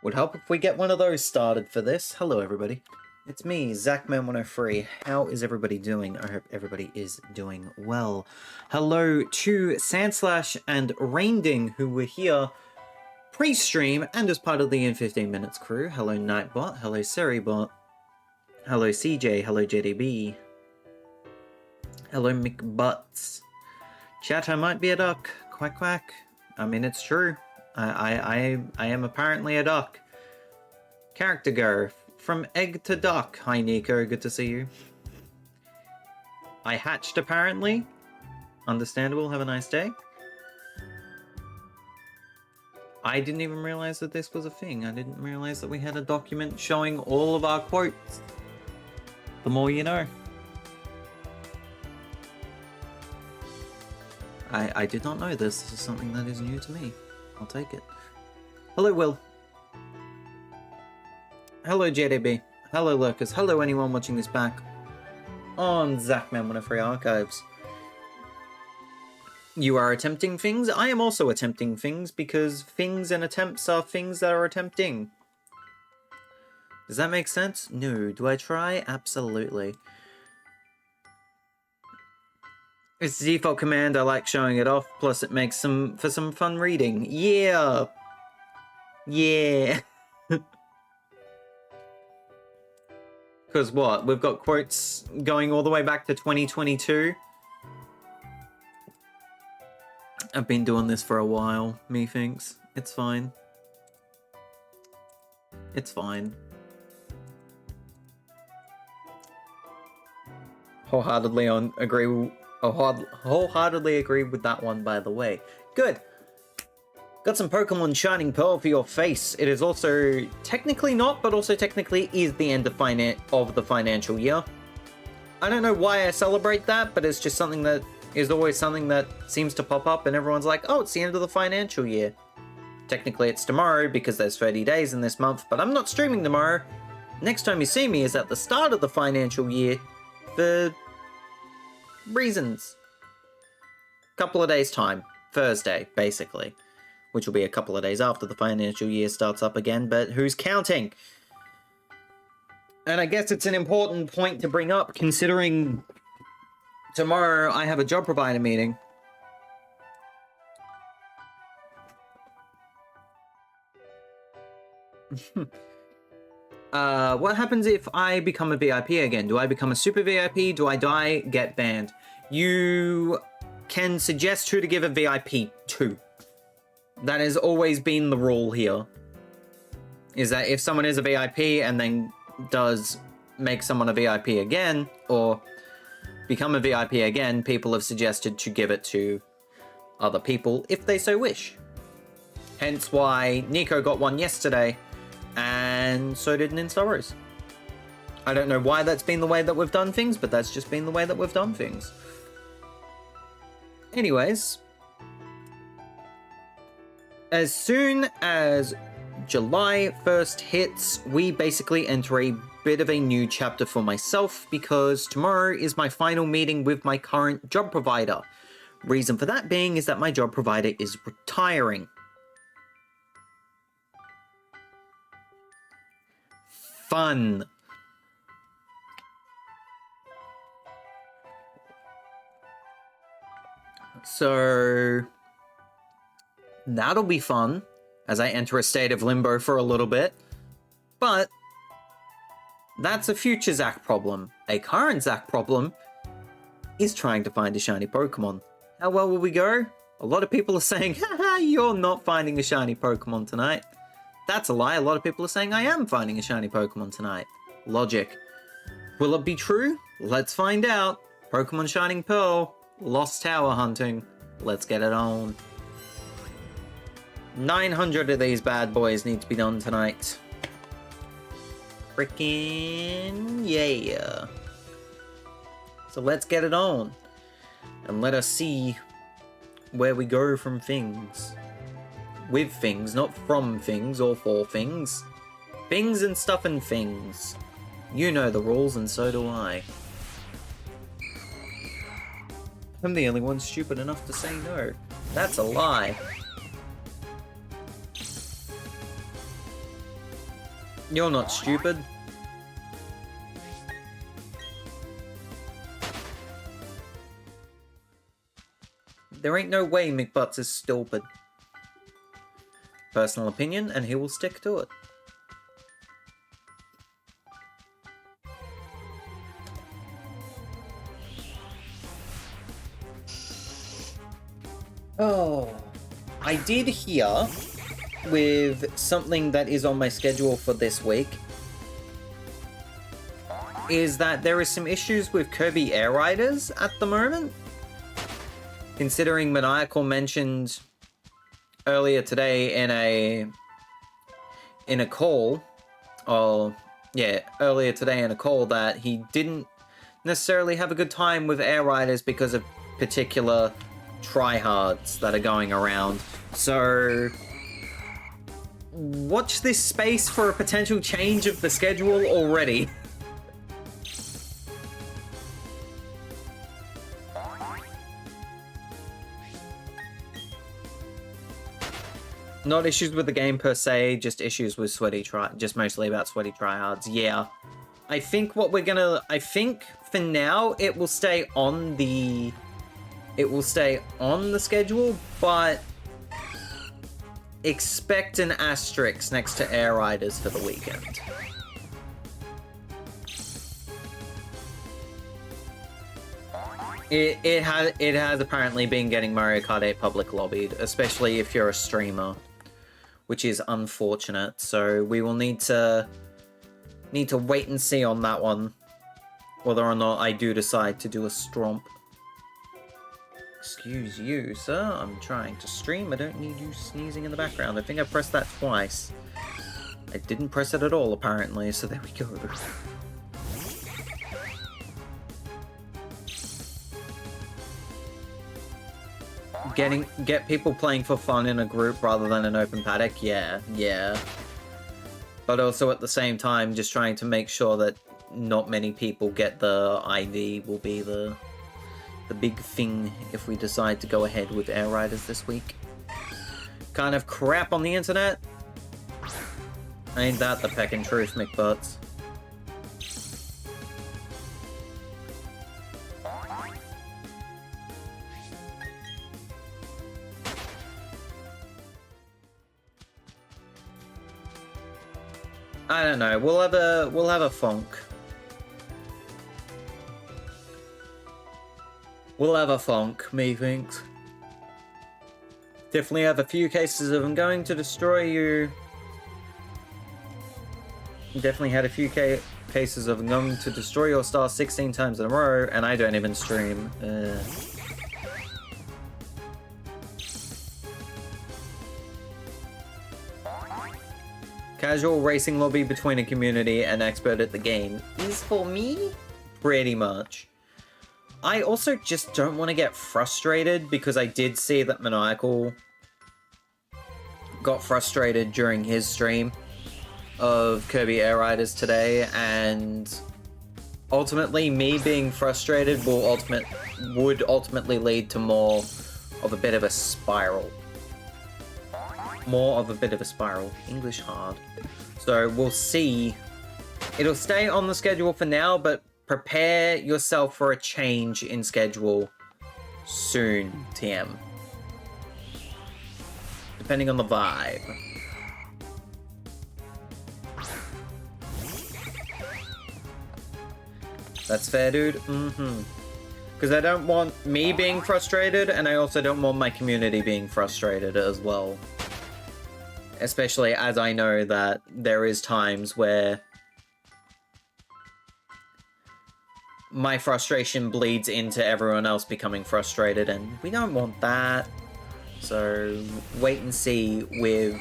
Would help if we get one of those started for this. Hello, everybody. It's me, Zachman103. How is everybody doing? I hope everybody is doing well. Hello to Sandslash and Rainding, who were here pre-stream and as part of the In 15 Minutes crew. Hello, Nightbot. Hello, Seribot. Hello, CJ. Hello, JDB. Hello, McButts. Chat, I might be a duck. Quack, quack. I mean, it's true. I am apparently a duck. Character go from egg to duck. Hi Nico, good to see you. I hatched apparently. Understandable, have a nice day. I didn't even realize that this was a thing. I didn't realize that we had a document showing all of our quotes. The more you know. I did not know this. This is something that is new to me. I'll take it. Hello, Will. Hello, JDB. Hello, Lurkers. Hello, anyone watching this back on Zachman103 Archives. You are attempting things. I am also attempting things because things and attempts are things that are attempting. Does that make sense? No. Do I try? Absolutely. It's the default command, I like showing it off, plus it makes for some fun reading. Yeah! Yeah! Because what? We've got quotes going all the way back to 2022. I've been doing this for a while, methinks. It's fine. It's fine. Wholeheartedly agree with that one, by the way. Good. Got some Pokémon Shining Pearl for your face. It is also technically not, but also technically is the end of the financial year. I don't know why I celebrate that, but it's just something that is always something that seems to pop up and everyone's like, oh, it's the end of the financial year. Technically it's tomorrow because there's 30 days in this month, but I'm not streaming tomorrow. Next time you see me is at the start of the financial year for reasons. Couple of days time. Thursday, basically. Which will be a couple of days after the financial year starts up again, but who's counting? And I guess it's an important point to bring up, considering tomorrow I have a job provider meeting. What happens if I become a VIP again? Do I become a super VIP? Do I die? Get banned? You can suggest who to give a VIP to. That has always been the rule here. Is that if someone is a VIP and then does make someone a VIP again, or become a VIP again, people have suggested to give it to other people if they so wish. Hence why Nico got one yesterday, and so did Ninstaros. I don't know why that's been the way that we've done things, but that's just been the way that we've done things. Anyways, as soon as July 1st hits, we basically enter a bit of a new chapter for myself because tomorrow is my final meeting with my current job provider. Reason for that being is that my job provider is retiring. Fun. So that'll be fun as I enter a state of limbo for a little bit. But that's a future Zach problem. A current Zach problem is trying to find a shiny Pokemon. How well will we go? A lot of people are saying, haha, you're not finding a shiny Pokemon tonight. That's a lie. A lot of people are saying I am finding a shiny Pokemon tonight. Logic. Will it be true? Let's find out. Pokemon Shining Pearl. Lost Tower hunting. Let's get it on. 900 of these bad boys need to be done tonight. Frickin' yeah. So let's get it on. And let us see where we go from things. With things, not from things or for things. Things and stuff and things. You know the rules and so do I. I'm the only one stupid enough to say no. That's a lie. You're not stupid. There ain't no way McButts is stupid. Personal opinion, and he will stick to it. Oh, I did hear with something that is on my schedule for this week is that there is some issues with Kirby Air Riders at the moment. Considering Maniacal mentioned earlier today in a call, earlier today in a call that he didn't necessarily have a good time with Air Riders because of particular tryhards that are going around. So watch this space for a potential change of the schedule already. Not issues with the game per se, just issues with just mostly about sweaty tryhards. Yeah. I think for now it will stay on the schedule, but expect an asterisk next to Air Riders for the weekend. It has apparently been getting Mario Kart 8 public lobbied, especially if you're a streamer, which is unfortunate. So we will need to wait and see on that one, whether or not I do decide to do a stromp. Excuse you, sir. I'm trying to stream. I don't need you sneezing in the background. I think I pressed that twice. I didn't press it at all, apparently, so there we go. Get people playing for fun in a group rather than an open paddock, yeah. But also at the same time, just trying to make sure that not many people get the IV will be the big thing if we decide to go ahead with Air Riders this week. Kind of crap on the internet. Ain't that the peckin' truth, McButts? I don't know. We'll have a funk. We'll have a funk, methinks. Definitely have a few cases of I'm going to destroy you. Definitely had a few cases of I'm going to destroy your star 16 times in a row, and I don't even stream. Casual racing lobby between a community and expert at the game is for me pretty much. I also just don't want to get frustrated because I did see that Maniacal got frustrated during his stream of Kirby Air Riders today, and ultimately me being frustrated would ultimately lead to more of a bit of a spiral. English hard. So we'll see. It'll stay on the schedule for now, but prepare yourself for a change in schedule soon, TM. Depending on the vibe. That's fair, dude. Because I don't want me being frustrated, and I also don't want my community being frustrated as well. Especially as I know that there is times where my frustration bleeds into everyone else becoming frustrated, and we don't want that. So wait and see with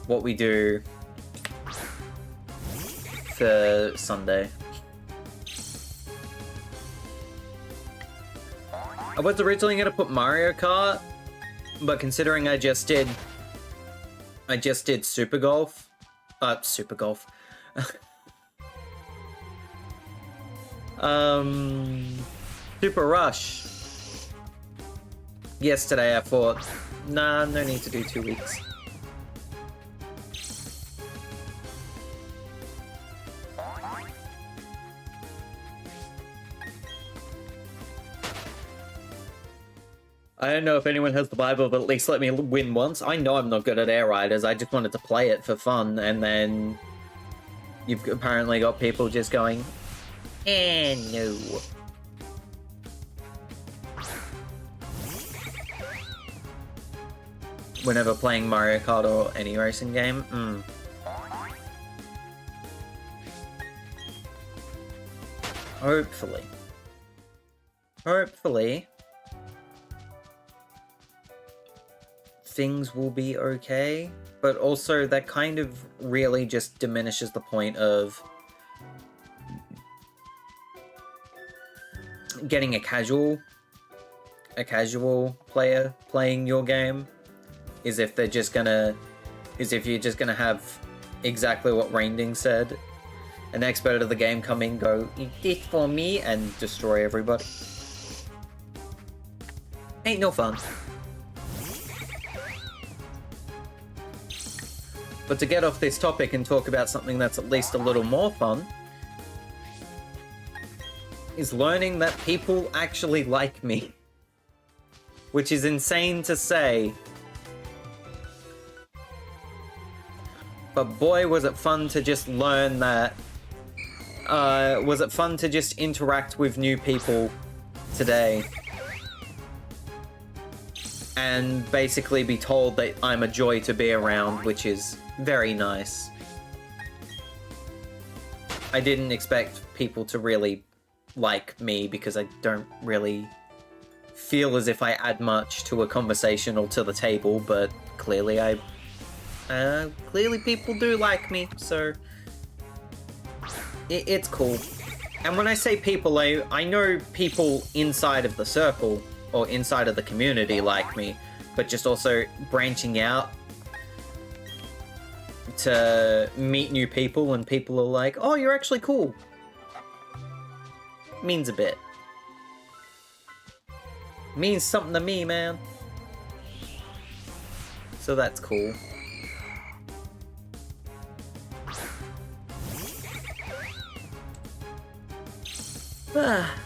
what we do for Sunday. I was originally going to put Mario Kart, but considering I just did Super Golf. Super Rush. Yesterday I thought, nah, no need to do 2 weeks. I don't know if anyone has the Bible, but at least let me win once. I know I'm not good at Air Riders. I just wanted to play it for fun, and then you've apparently got people just going, no. Whenever playing Mario Kart or any racing game, Hopefully, things will be okay, but also that kind of really just diminishes the point of getting a casual player playing your game, is if you're just gonna have exactly what Rainding said, an expert of the game come in, go, eat this for me, and destroy everybody. Ain't no fun. But to get off this topic and talk about something that's at least a little more fun, is learning that people actually like me. Which is insane to say. But boy, was it fun to just learn that... was it fun to just interact with new people today. And basically be told that I'm a joy to be around, which is very nice. I didn't expect people to really like me because I don't really feel as if I add much to a conversation or to the table, but clearly clearly people do like me, so it's cool. And when I say people, I know people inside of the circle or inside of the community like me, but just also branching out to meet new people and people are like, oh, you're actually cool. Means a bit. Means something to me, man. So that's cool. Ah.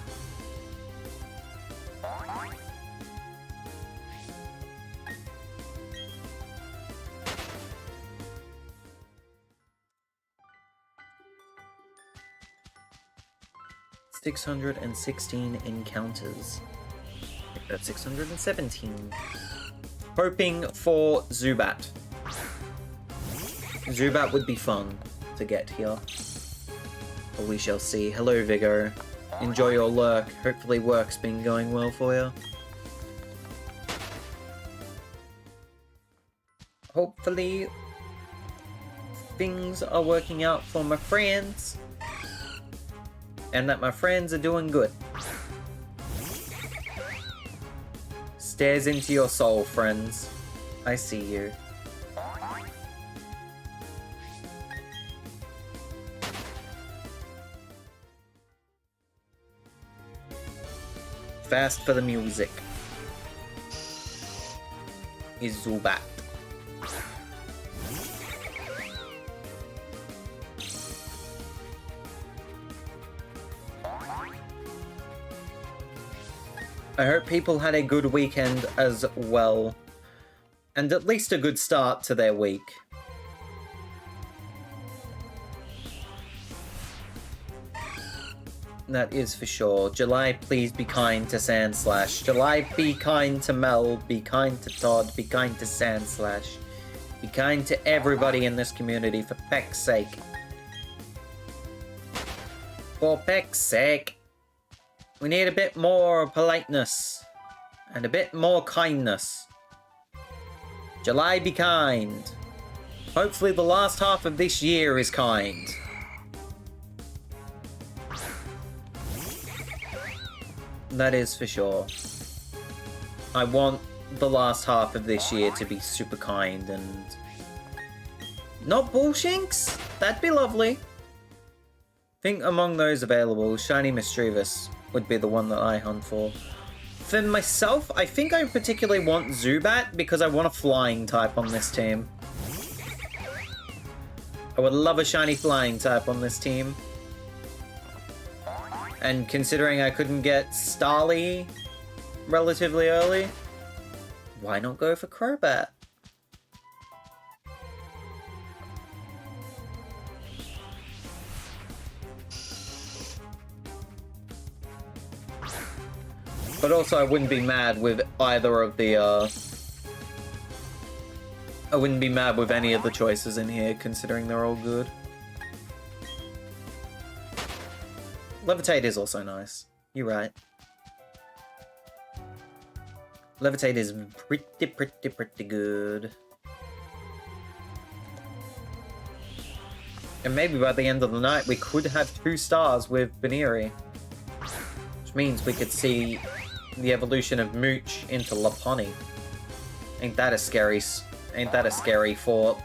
$616 encounters. I think that's 617. Hoping for Zubat. Zubat would be fun to get here. But we shall see. Hello, Vigo. Enjoy your lurk. Hopefully work's been going well for you. Hopefully things are working out for my friends. And that my friends are doing good. Stares into your soul, friends. I see you. Fast for the music. Is Zubat. I hope people had a good weekend as well, and at least a good start to their week. That is for sure. July, please be kind to Sandslash. July, be kind to Mel. Be kind to Todd. Be kind to Sandslash. Be kind to everybody in this community, for peck's sake. For peck's sake. We need a bit more politeness. And a bit more kindness. July, be kind. Hopefully the last half of this year is kind. That is for sure. I want the last half of this year to be super kind and... not bullshinks? That'd be lovely. I think among those available, Shiny Mischievous would be the one that I hunt for. For myself, I think I particularly want Zubat because I want a flying type on this team. I would love a shiny flying type on this team. And considering I couldn't get Starly relatively early, Why not go for Crobat? But also, I wouldn't be mad with either of the, I wouldn't be mad with any of the choices in here, considering they're all good. Levitate is also nice. You're right. Levitate is pretty good. And maybe by the end of the night, we could have 2 stars with Baneri. Which means we could see the evolution of Mooch into Lopunny. Ain't that a scary thought?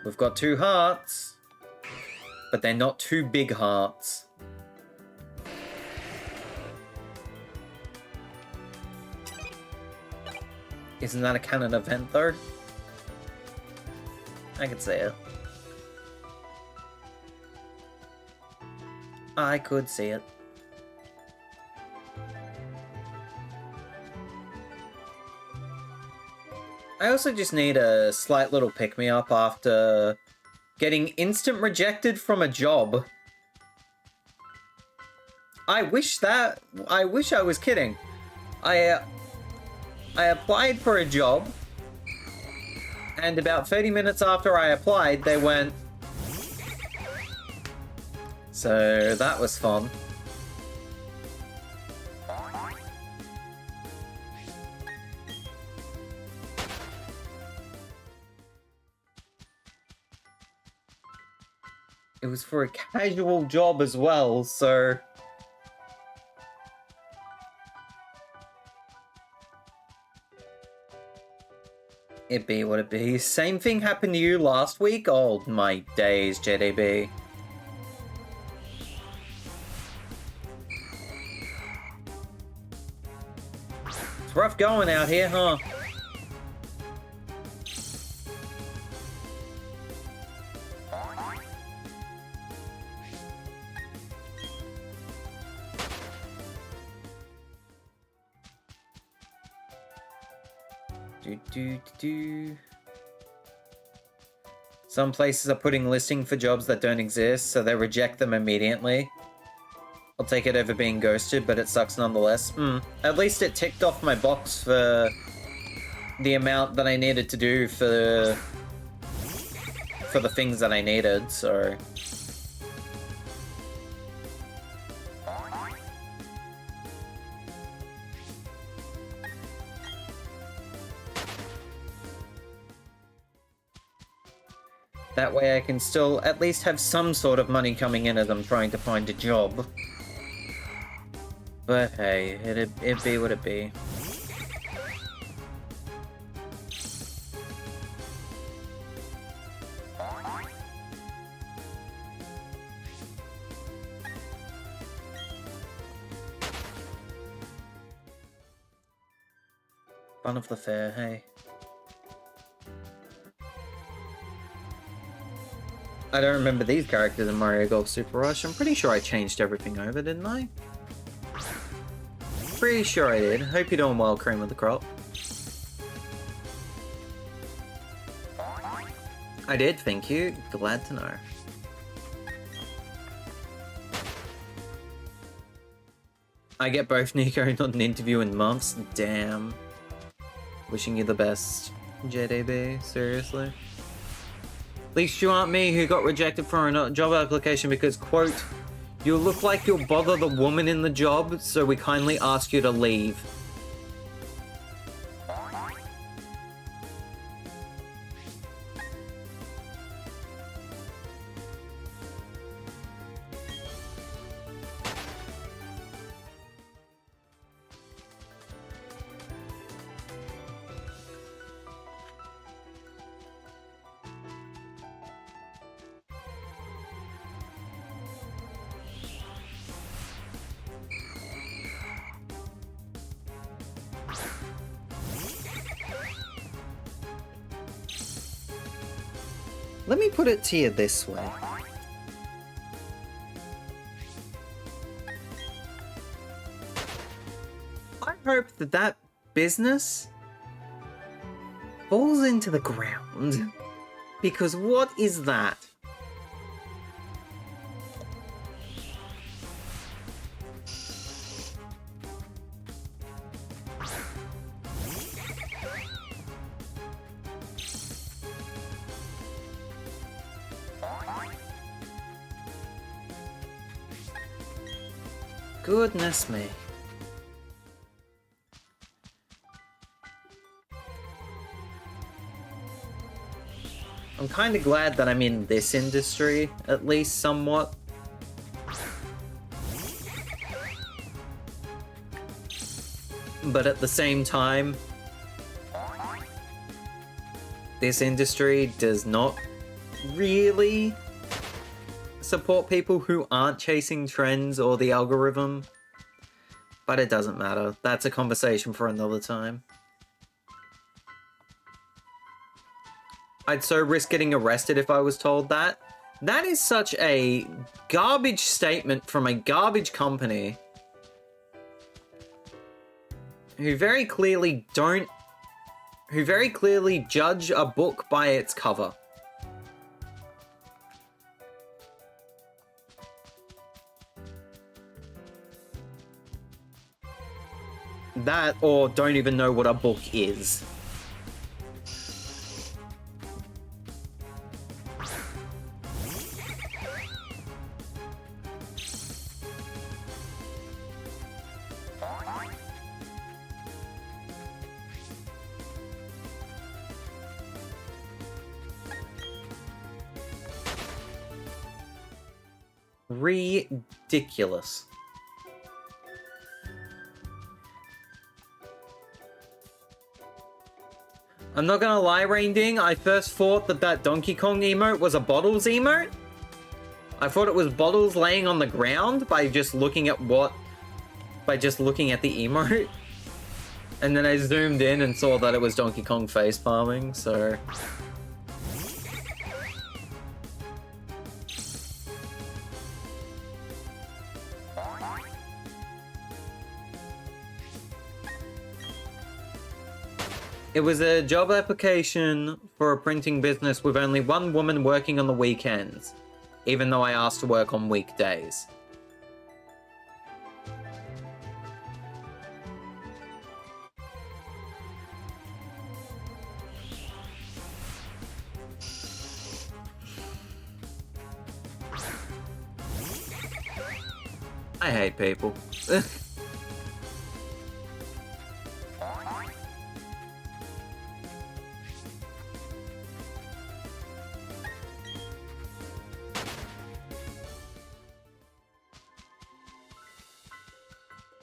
We've got 2 hearts, but they're not 2 big hearts. Isn't that a canon event, though? I could say it. I could see it. I also just need a slight little pick-me-up after getting instant rejected from a job. I wish I was kidding. I applied for a job, and about 30 minutes after I applied, they went. So that was fun. It was for a casual job as well, so... It be what it be. Same thing happened to you last week? Oh my days, JDB. It's rough going out here, huh? Some places are putting listing for jobs that don't exist, so they reject them immediately. I'll take it over being ghosted, but it sucks nonetheless. At least it ticked off my box for the amount that I needed to do for the things that I needed, so... That way I can still at least have some sort of money coming in as I'm trying to find a job. But hey, it'd be what it be. Fun of the fair, hey. I don't remember these characters in Mario Golf Super Rush. I'm pretty sure I changed everything over, didn't I? Pretty sure I did. Hope you're doing well, Cream of the Crop. I did, thank you. Glad to know. I get both, Nico, not an interview in months. Damn. Wishing you the best, JDB. Seriously. At least you aren't me who got rejected for a job application because, quote, you look like you'll bother the woman in the job, so we kindly ask you to leave. Let me put it to you this way. I hope that that business falls into the ground. Because what is that? Goodness me. I'm kind of glad that I'm in this industry, at least somewhat. But at the same time, this industry does not really support people who aren't chasing trends or the algorithm. But it doesn't matter. That's a conversation for another time. I'd so risk getting arrested if I was told that. That is such a garbage statement from a garbage company who very clearly judge a book by its cover. That, or don't even know what a book is. Ridiculous. I'm not gonna lie, Rainding, I first thought that that Donkey Kong emote was a Bottles emote. I thought it was Bottles laying on the ground by just looking at the emote. And then I zoomed in and saw that it was Donkey Kong face palming, so... It was a job application for a printing business with only one woman working on the weekends, even though I asked to work on weekdays. I hate people.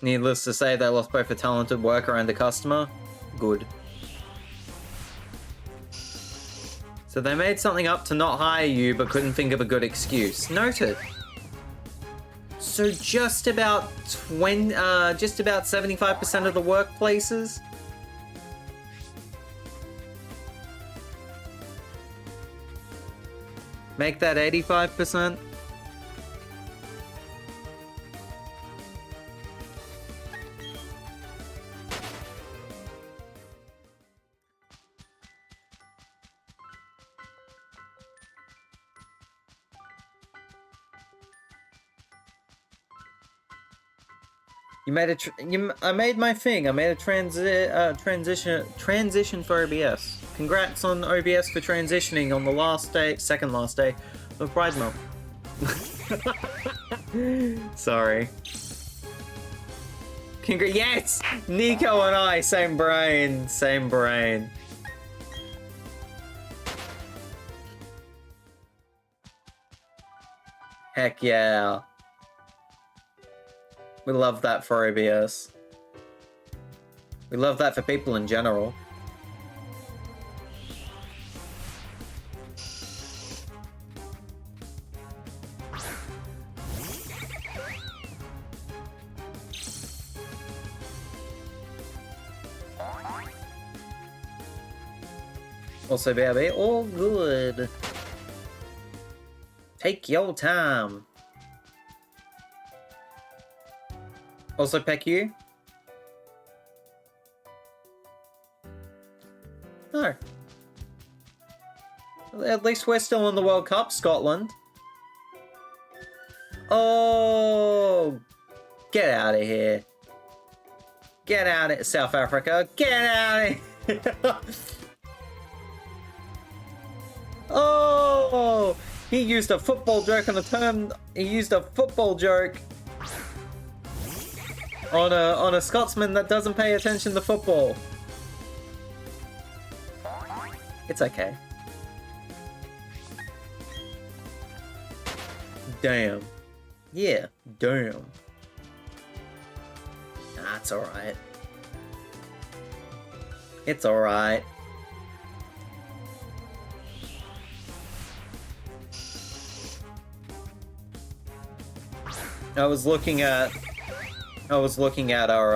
Needless to say, they lost both a talented worker and a customer. Good. So they made something up to not hire you, but couldn't think of a good excuse. Noted. So just about 75% of the workplaces? Make that 85%? I made my thing. I made a transition for OBS. Congrats on OBS for transitioning on the second last day of Pride Month. Sorry. Yes! Nico and I, same brain, same brain. Heck yeah. We love that for OBS. We love that for people in general. Also, baby, all good. Take your time. Also peck you? No. At least we're still in the World Cup, Scotland. Oh, get out of here. Get out of South Africa. Get out of here. Oh, he used a football joke on a term. He used a football joke on a Scotsman that doesn't pay attention to football. It's okay. Damn. Yeah, damn. That's alright. It's alright. I was looking at our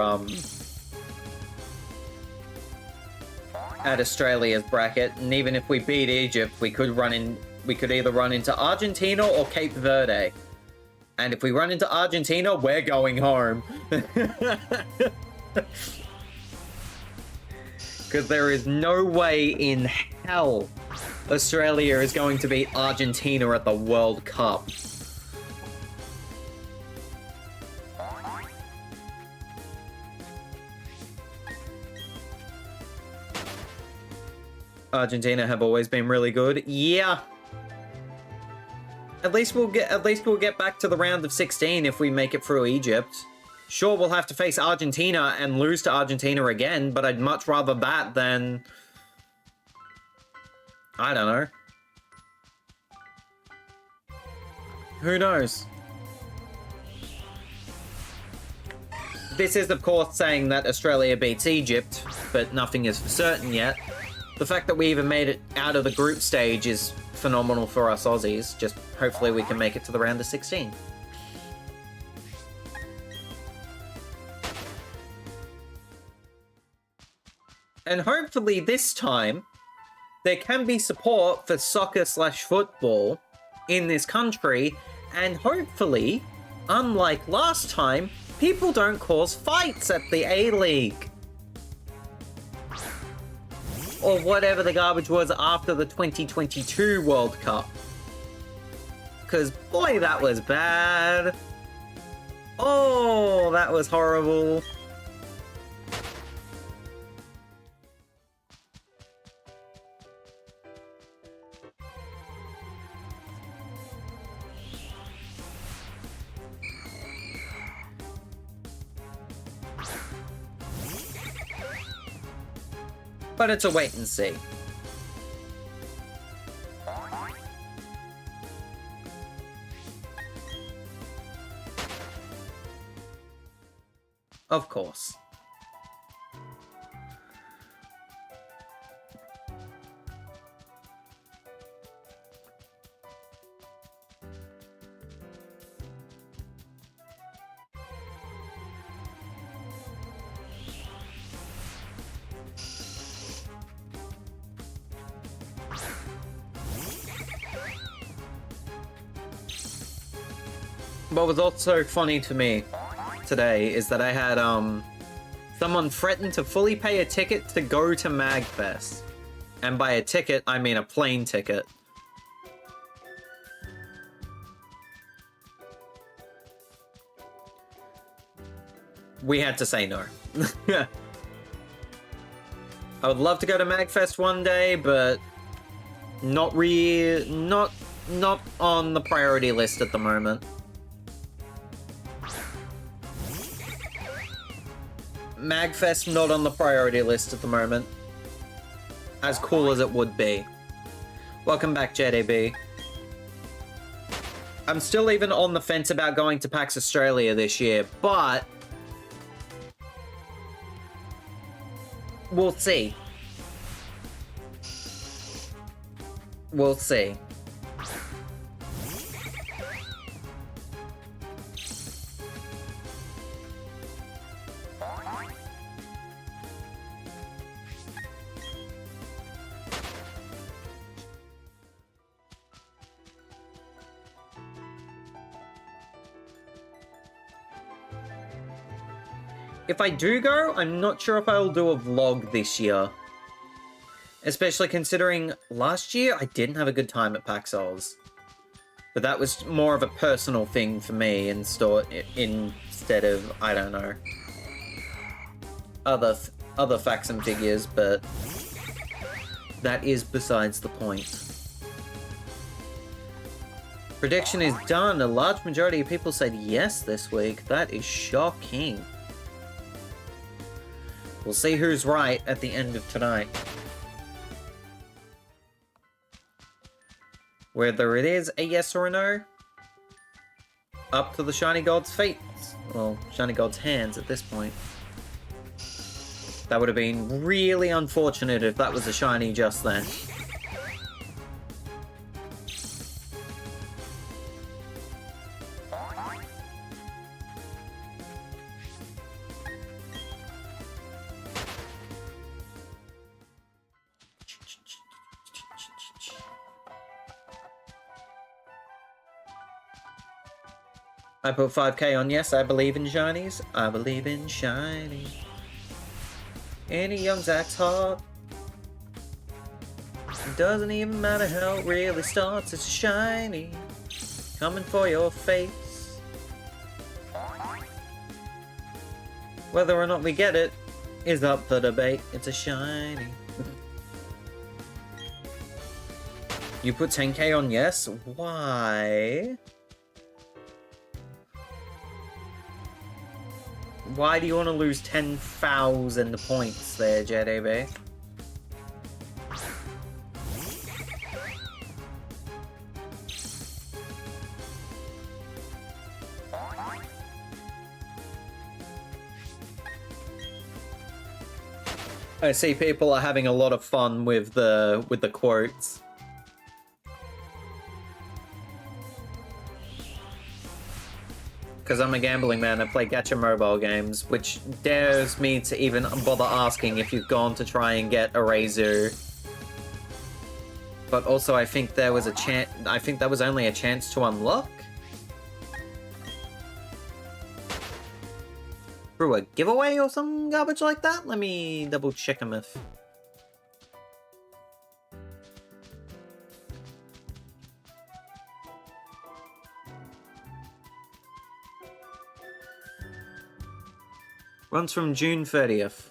at Australia's bracket, and even if we beat Egypt, we could either run into Argentina or Cape Verde. And if we run into Argentina, we're going home. Because there is no way in hell Australia is going to beat Argentina at the World Cup. Argentina have always been really good. Yeah. At least we'll get back to the round of 16 if we make it through Egypt. Sure, we'll have to face Argentina and lose to Argentina again, but I'd much rather that than... I don't know. Who knows? This is, of course, saying that Australia beats Egypt, but nothing is for certain yet. The fact that we even made it out of the group stage is phenomenal for us Aussies. Just hopefully we can make it to the round of 16. And hopefully this time, there can be support for soccer/football in this country, and hopefully, unlike last time, people don't cause fights at the A-League. Or whatever the garbage was after the 2022 World Cup. Because, boy, that was bad. Oh, that was horrible. But it's a wait and see. Of course. What was also funny to me today is that I had someone threaten to fully pay a ticket to go to MagFest. And by a ticket, I mean a plane ticket. We had to say no. I would love to go to MagFest one day, but not on the priority list at the moment. MagFest not on the priority list at the moment. As cool as it would be. Welcome back, JDB. I'm still even on the fence about going to PAX Australia this year, but we'll see. We'll see. If I do go, I'm not sure if I'll do a vlog this year. Especially considering last year I didn't have a good time at PAX Oz. But that was more of a personal thing for me instead of, I don't know, other facts and figures, but that is besides the point. Prediction is done. A large majority of people said yes this week. That is shocking. We'll see who's right at the end of tonight. Whether it is a yes or a no, up to the Shiny God's feet. Well, Shiny God's hands at this point. That would have been really unfortunate if that was a shiny just then. I put 5k on yes, I believe in shinies. I believe in shiny. Any young Zach's heart. It doesn't even matter how it really starts, it's shiny. Coming for your face. Whether or not we get it is up for debate. It's a shiny. You put 10k on yes? Why? Why do you want to lose 10,000 points there, JDB? I see people are having a lot of fun with the quotes. Because I'm a gambling man, I play gacha mobile games, which dares me to even bother asking if you've gone to try and get a Razor. But also, I think there was a chance. I think that was only a chance to unlock through a giveaway or some garbage like that. Let me double check a myth. Runs from June 30th.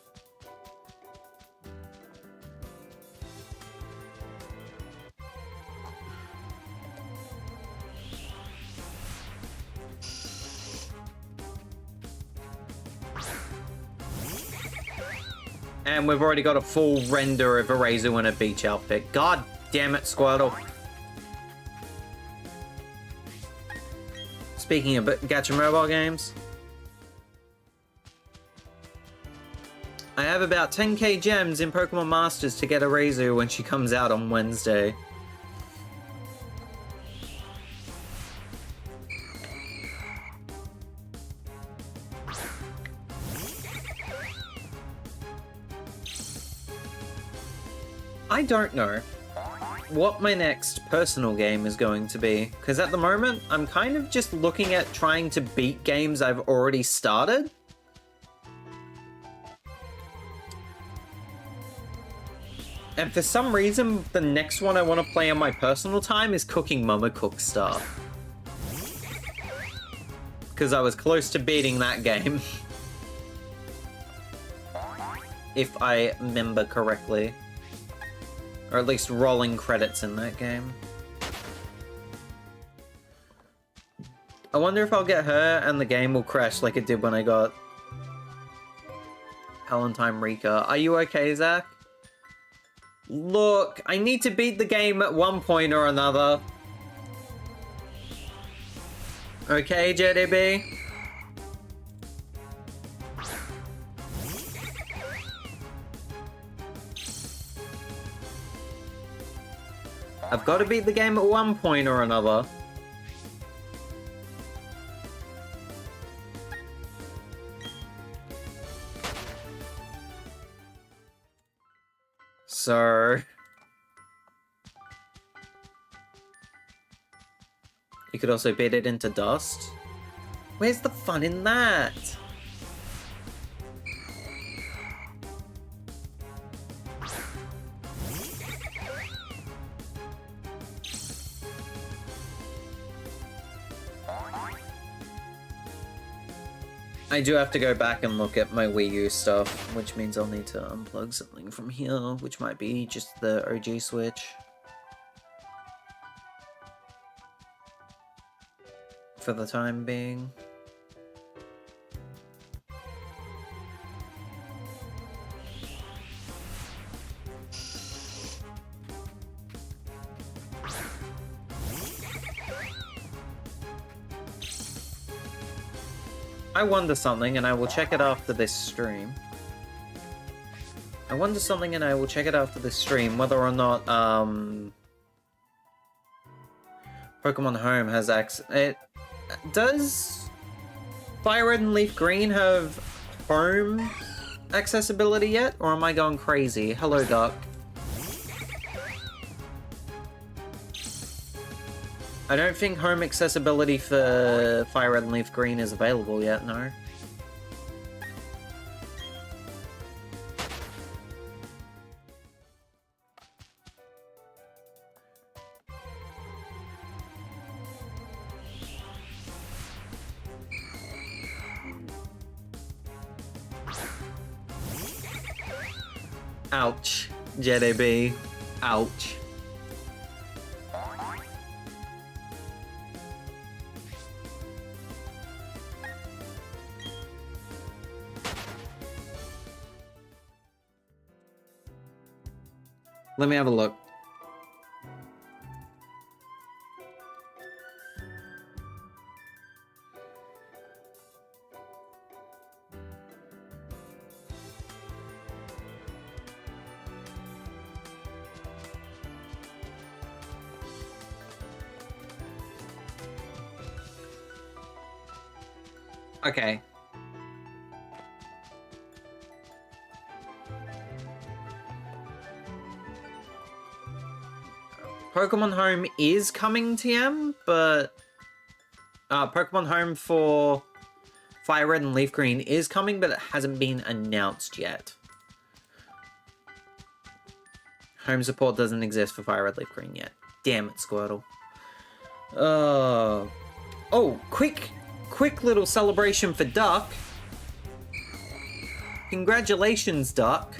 And we've already got a full render of a Razor in a beach outfit. God damn it, Squirtle. Speaking of gacha mobile games, I have about 10k gems in Pokemon Masters to get a Razor when she comes out on Wednesday. I don't know what my next personal game is going to be, because at the moment I'm kind of just looking at trying to beat games I've already started. And for some reason, the next one I want to play on my personal time is Cooking Mama Cook Star. Because I was close to beating that game. If I remember correctly. Or at least rolling credits in that game. I wonder if I'll get her and the game will crash like it did when I got Palantine Rika. Are you okay, Zach? Look, I need to beat the game at one point or another. Okay, JDB? I've got to beat the game at one point or another. So... you could also beat it into dust. Where's the fun in that? I do have to go back and look at my Wii U stuff, which means I'll need to unplug something from here, which might be just the OG Switch. For the time being. I wonder something, and I will check it after this stream. Whether or not, Pokemon Home has access. Does Fire Red and Leaf Green have home accessibility yet? Or am I going crazy? Hello, Duck. I don't think home accessibility for Fire Red and Leaf Green is available yet, no. Ouch, JDB. Ouch. Let me have a look. Okay. Pokemon Home is coming, TM, but Pokemon Home for Fire Red and Leaf Green is coming, but it hasn't been announced yet. Home support doesn't exist for Fire Red Leaf Green yet. Damn it, Squirtle. Oh, quick little celebration for Duck. Congratulations, Duck,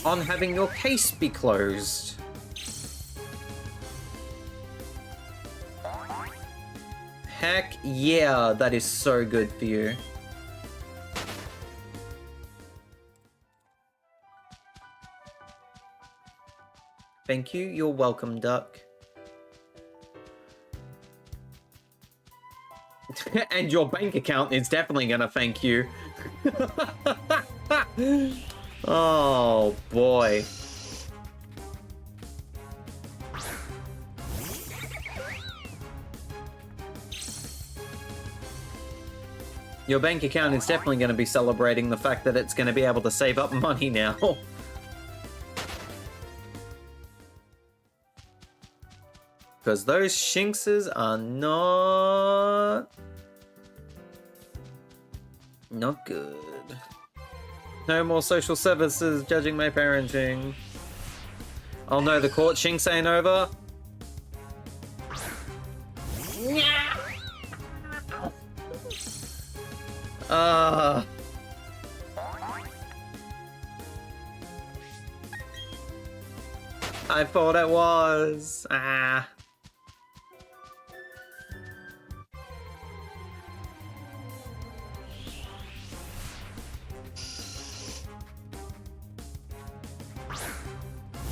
on having your case be closed. Heck yeah, that is so good for you. Thank you, you're welcome, Duck. And your bank account is definitely gonna thank you. Oh boy. Your bank account is definitely going to be celebrating the fact that it's going to be able to save up money now. Because those Shinxes are not good. No more social services judging my parenting. Oh no, the court Shinx ain't over. I thought it was.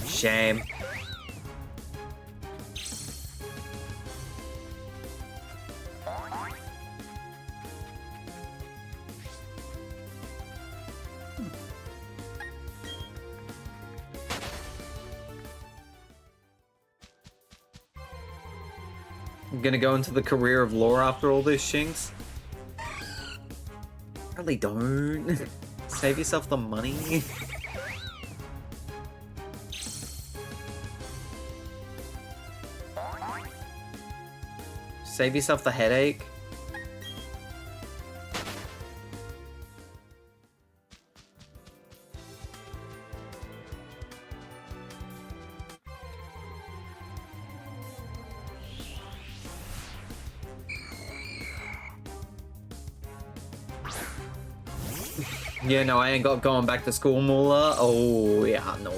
Shame. I'm gonna go into the career of lore after all this, Shinx. Really don't. Save yourself the money. Save yourself the headache. Yeah, no, I ain't got going back to school, Moolah. Oh, yeah, no.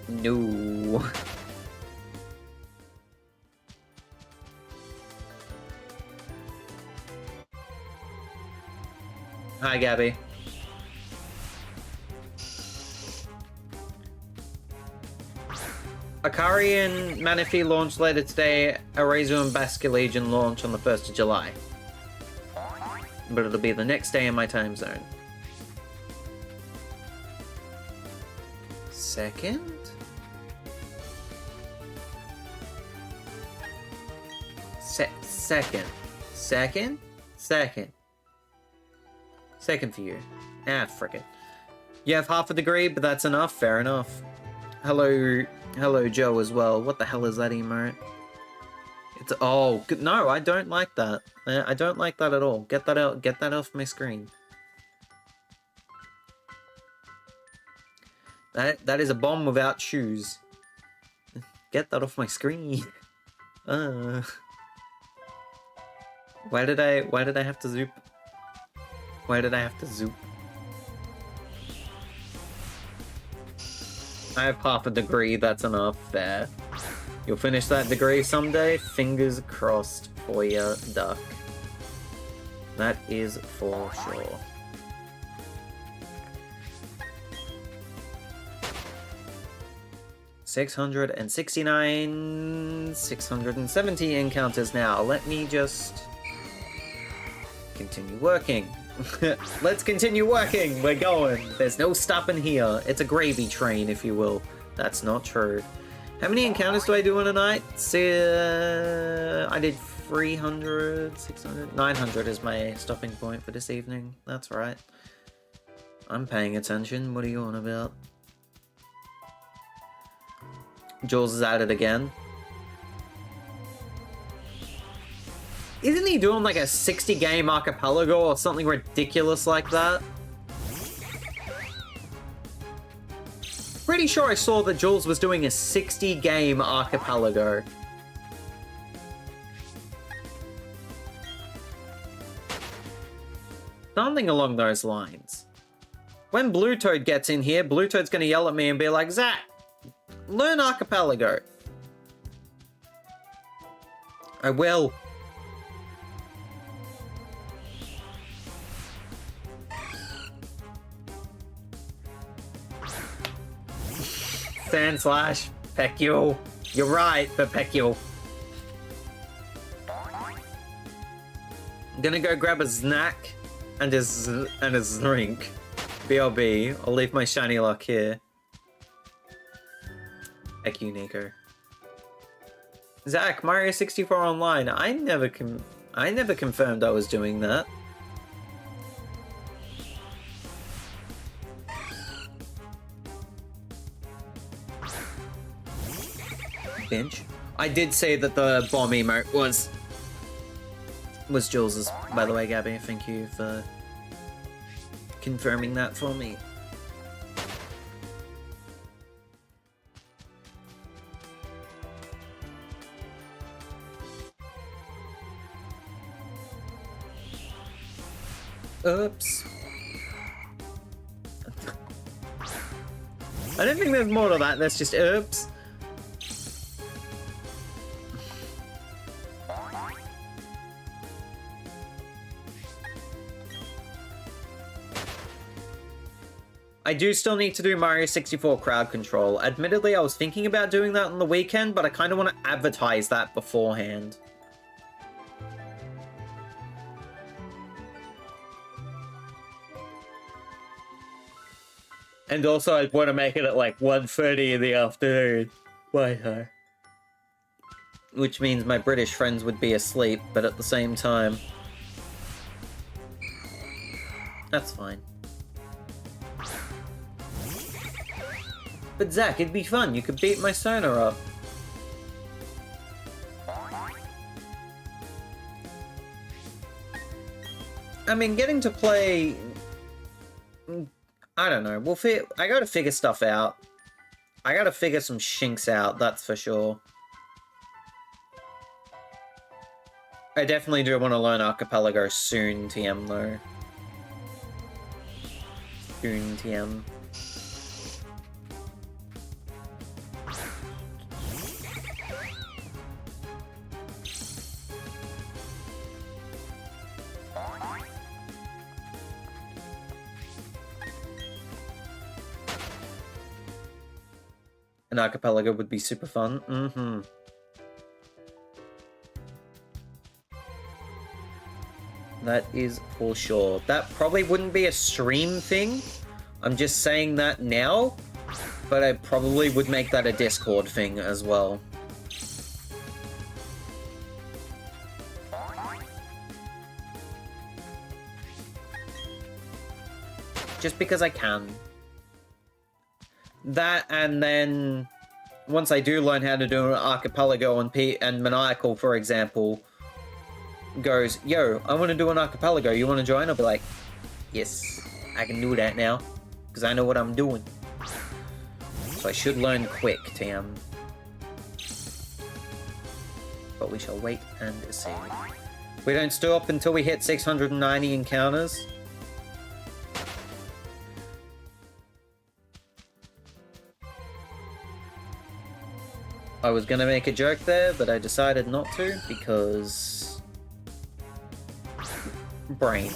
No. Hi, Gabby. Akari and Manaphy launch later today. Arazu and Basculegion launch on the 1st of July. But it'll be the next day in my time zone. Second? Second for you. Ah, frickin'. You have half a degree, but that's enough. Fair enough. Hello, Joe as well. What the hell is that emote? It's oh no, I don't like that. I don't like that at all. Get that out. Get that off my screen. That is a bomb without shoes. Get that off my screen. Why did I have to zoop? Why did I have to zoop? I have half a degree, that's enough. There. You'll finish that degree someday. Fingers crossed for you, duck. That is for sure. $669, 670 encounters now. Let me just continue working. Let's continue working. We're going. There's no stopping here. It's a gravy train, if you will. That's not true. How many encounters do I do in a night? I did 300, 600, 900 is my stopping point for this evening. That's right. I'm paying attention. What are you on about? Jules is at it again. Isn't he doing like a 60-game archipelago or something ridiculous like that? Pretty sure I saw that Jules was doing a 60-game archipelago. Something along those lines. When Blue Toad gets in here, Blue Toad's gonna yell at me and be like, Zach, learn archipelago. I will. Sand Slash, peck you. You're right, but peck you. I'm gonna go grab a snack and a drink. BRB. I'll leave my shiny luck here. Heck you, Nico. Zach, Mario 64 Online. I never confirmed I was doing that. Bench. I did say that the bomb emote was Jules's, by the way, Gabby. Thank you for confirming that for me. Oops. I don't think there's more to that. That's just oops. I do still need to do Mario 64 crowd control. Admittedly, I was thinking about doing that on the weekend, but I kind of want to advertise that beforehand. And also, I want to make it at like 1:30 in the afternoon. Why, huh? Which means my British friends would be asleep, but at the same time... That's fine. But Zach, it'd be fun. You could beat my Sona up. I mean, getting to play... I don't know. I gotta figure stuff out. I gotta figure some shinks out, that's for sure. I definitely do want to learn Archipelago soon, TM, though. Soon, TM. An Archipelago would be super fun. Mm-hmm. That is for sure. That probably wouldn't be a stream thing. I'm just saying that now, but I probably would make that a Discord thing as well. Just because I can. That, and then once I do learn how to do an Archipelago and Maniacal, for example, goes, yo, I want to do an Archipelago, you want to join? I'll be like, yes, I can do that now, because I know what I'm doing. So I should learn quick, TM. But we shall wait and see. We don't stop until we hit 690 encounters. I was gonna make a joke there, but I decided not to, because... brain.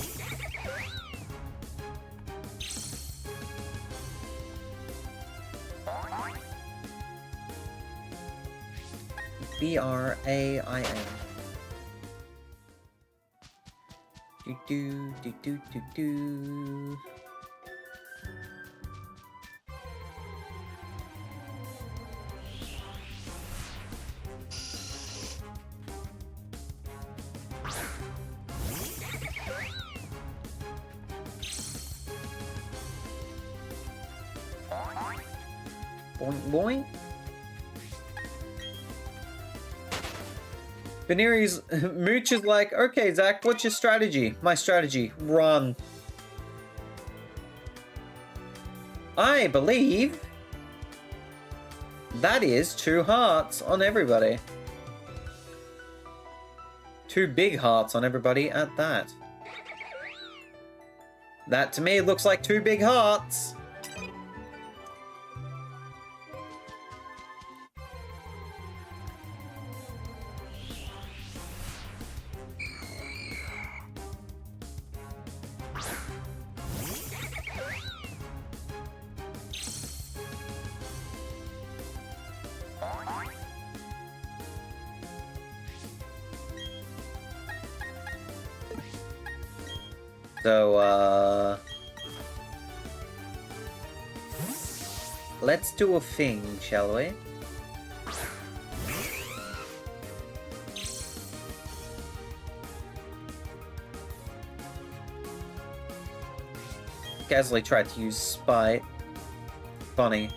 B-R-A-I-N. Do-do-do-do-do-do. Boing, boing. Venere's Mooch is like, okay, Zach, what's your strategy? My strategy, run. I believe that is 2 hearts on everybody. 2 big hearts on everybody at that. That to me looks like 2 big hearts. So, let's do a thing, shall we? Gasly tried to use Spite. Funny.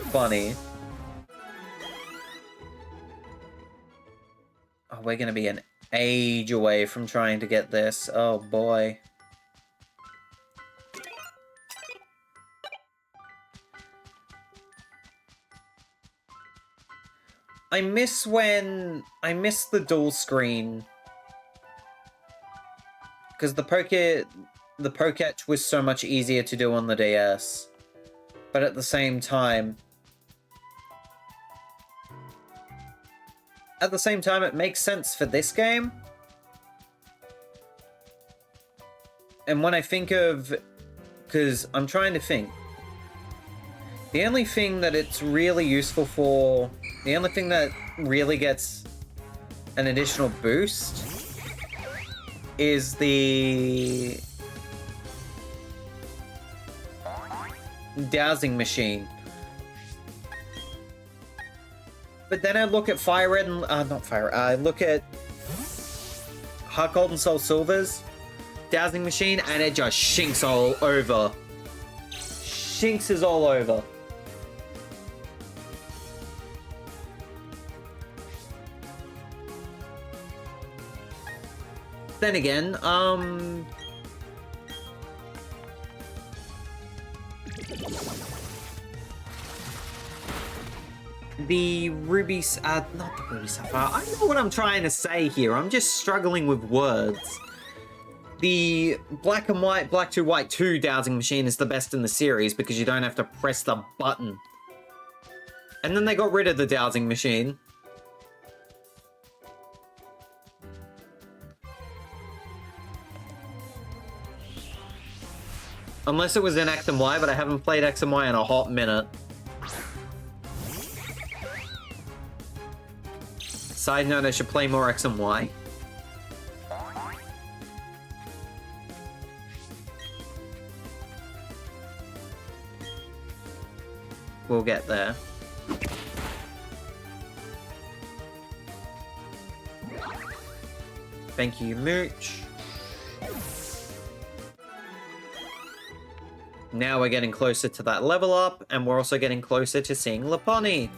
Funny. Oh, we're gonna be an age away from trying to get this. Oh boy. I miss the dual screen. Because the Poketch was so much easier to do on the DS. But at the same time, it makes sense for this game. And when I think of... because I'm trying to think. The only thing that it's really useful for... the only thing that really gets an additional boost is the dowsing machine. But then I look at Fire Red and... not Fire Red. I look at Heart Gold and Soul Silver's dowsing machine and it just shinks all over. Shinks is all over. Then again, The ruby, not the ruby sapphire. I know what I'm trying to say here. I'm just struggling with words. The black and white, black to white 2 dowsing machine is the best in the series because you don't have to press the button. And then they got rid of the dowsing machine. Unless it was in X and Y, but I haven't played X and Y in a hot minute. Side note, I should play more X and Y. We'll get there. Thank you, Mooch. Now we're getting closer to that level up, and we're also getting closer to seeing Laponi.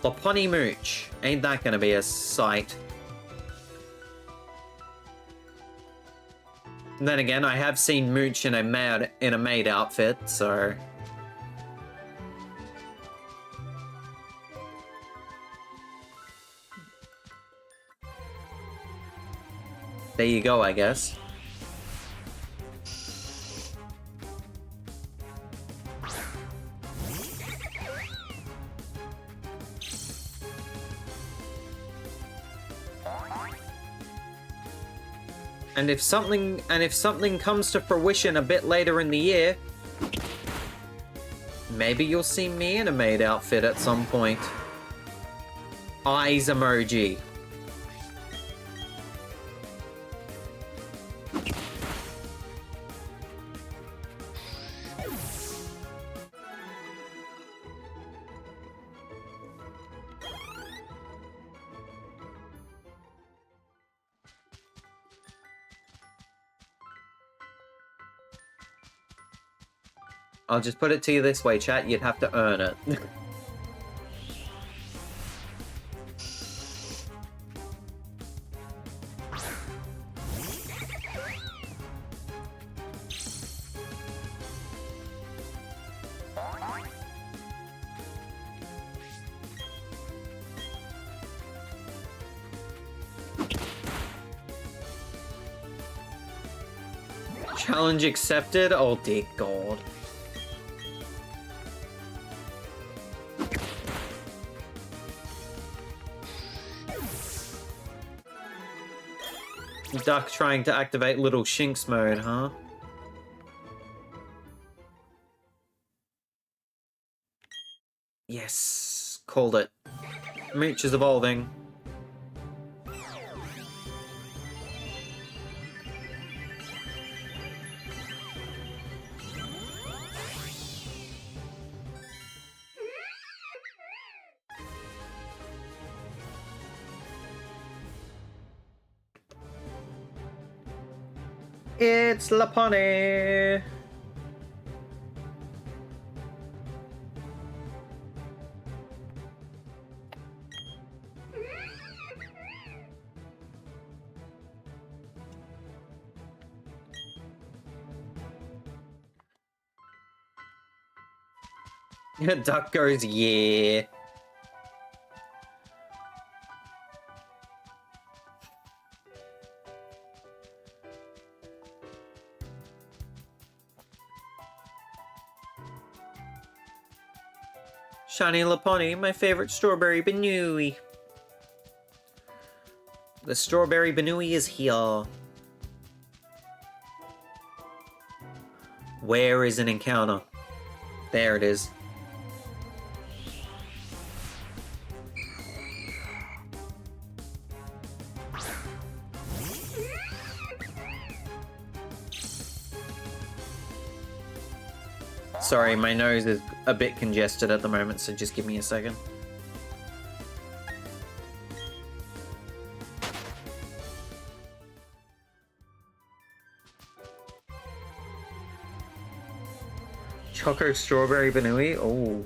Laponi Mooch. Ain't that gonna be a sight? And then again, I have seen Mooch in a maid outfit, so... there you go, I guess. And if something comes to fruition a bit later in the year, maybe you'll see me in a maid outfit at some point. Eyes emoji. I'll just put it to you this way, chat. You'd have to earn it. Challenge accepted? Oh dear God. Duck trying to activate Little Shinx mode, huh? Yes, called it. Mooch is evolving. It's Laponi! Duck goes, yeah. Shiny Laponi, my favorite strawberry Banui. The strawberry Banui is here. Where is an encounter? There it is. Sorry, my nose is a bit congested at the moment, so just give me a second. Choco Strawberry Banui? Oh.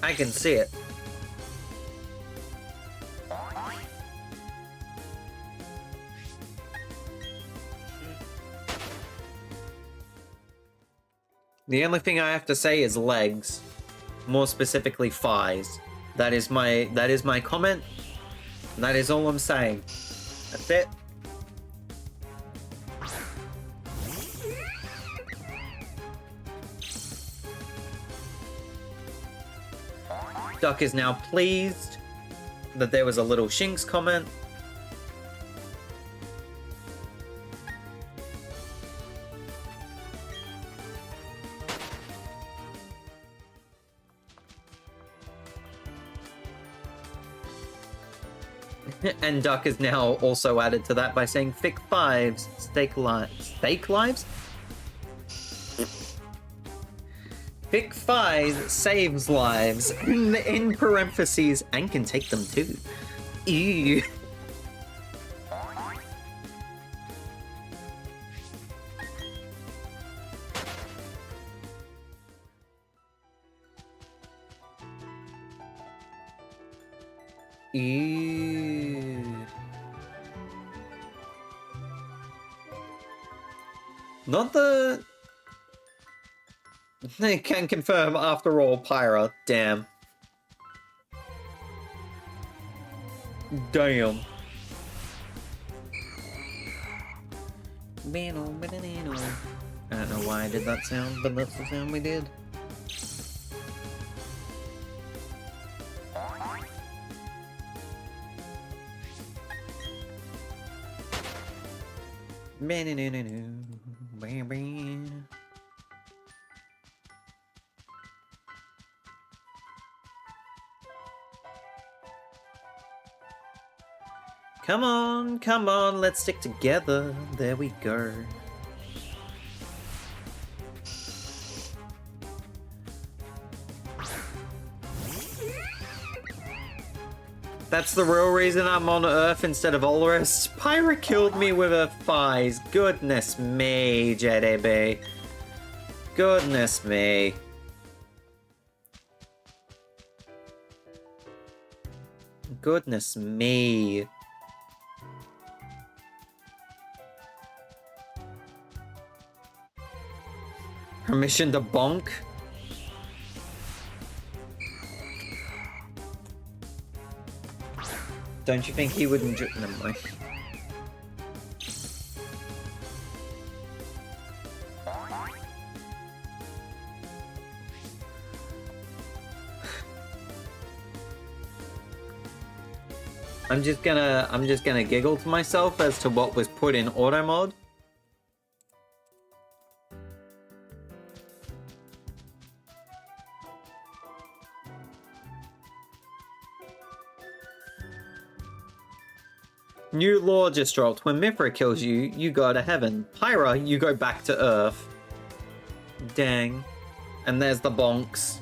I can see it. The only thing I have to say is legs. More specifically, thighs. That is my comment. That is all I'm saying. That's it. Duck is now pleased that there was a little Shinx comment. And Duck is now also added to that by saying thick fives, steak lives. Steak lives? Thick thighs saves lives, in parentheses, and can take them too. Ew. Ew. Not the... I can confirm, after all, Pyra. Damn. Damn. I don't know why I did that sound, but that's the sound we did. Come on, let's stick together. There we go. That's the real reason I'm on Earth instead of Olorus. Pyra killed me with her thighs. Goodness me, JDB. Goodness me. Goodness me. Permission to bonk? Don't you think he would enjoy... Never mind. I'm just gonna giggle to myself as to what was put in auto mode. New law just dropped. When Mithra kills you, you go to heaven. Pyra, you go back to Earth. Dang. And there's the bonks.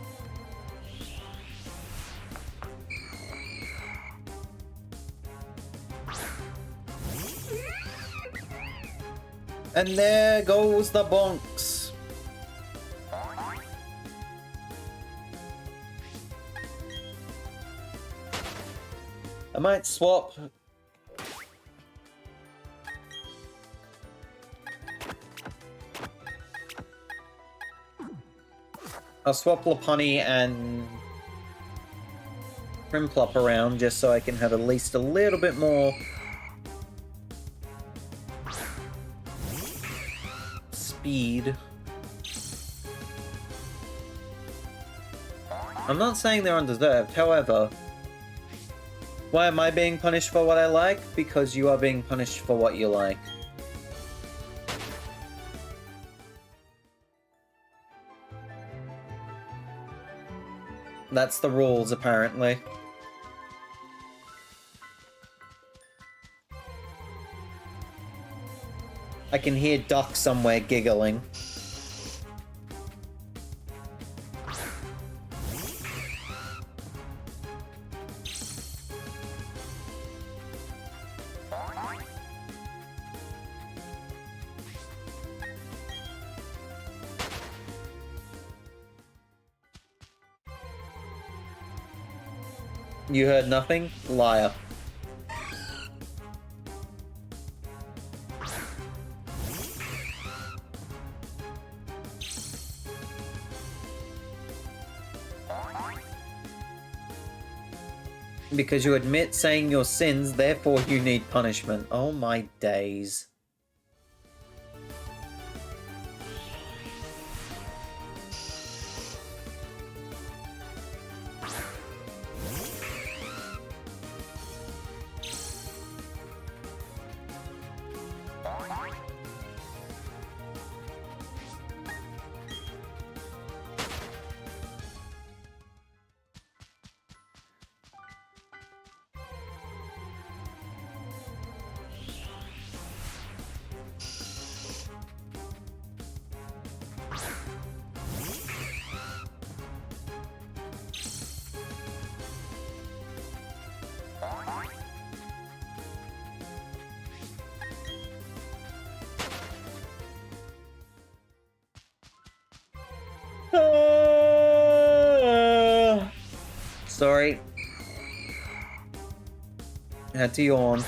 And there goes the bonks. I might swap... I'll swap Lopunny and Primplop around just so I can have at least a little bit more speed. I'm not saying they're undeserved, however, why am I being punished for what I like? Because you are being punished for what you like. That's the rules, apparently. I can hear Duck somewhere giggling. You heard nothing? Liar. Because you admit saying your sins, therefore you need punishment. Oh my days. Sorry. Had to yawn.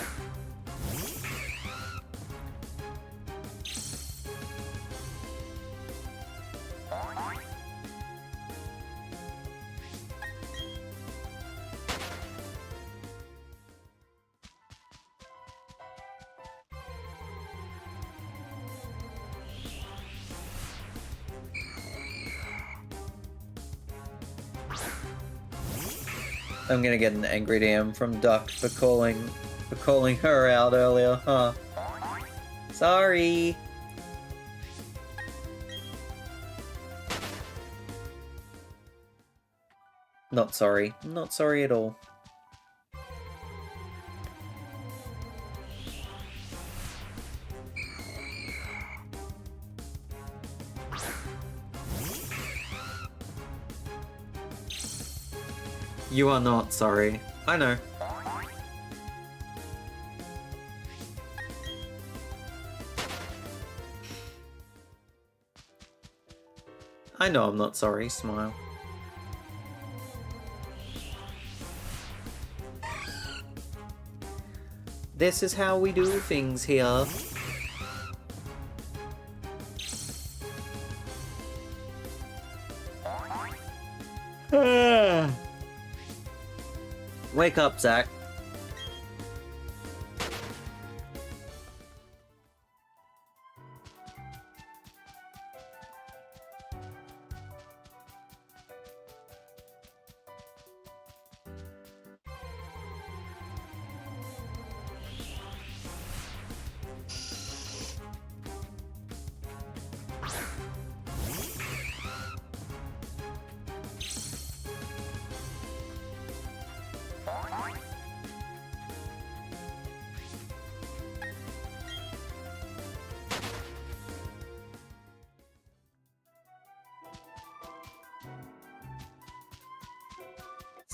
I'm gonna get an angry DM from Duck for calling her out earlier, huh? Sorry. Not sorry. Not sorry at all. You are not sorry. I know. I know I'm not sorry. Smile. This is how we do things here. Wake up, Zach.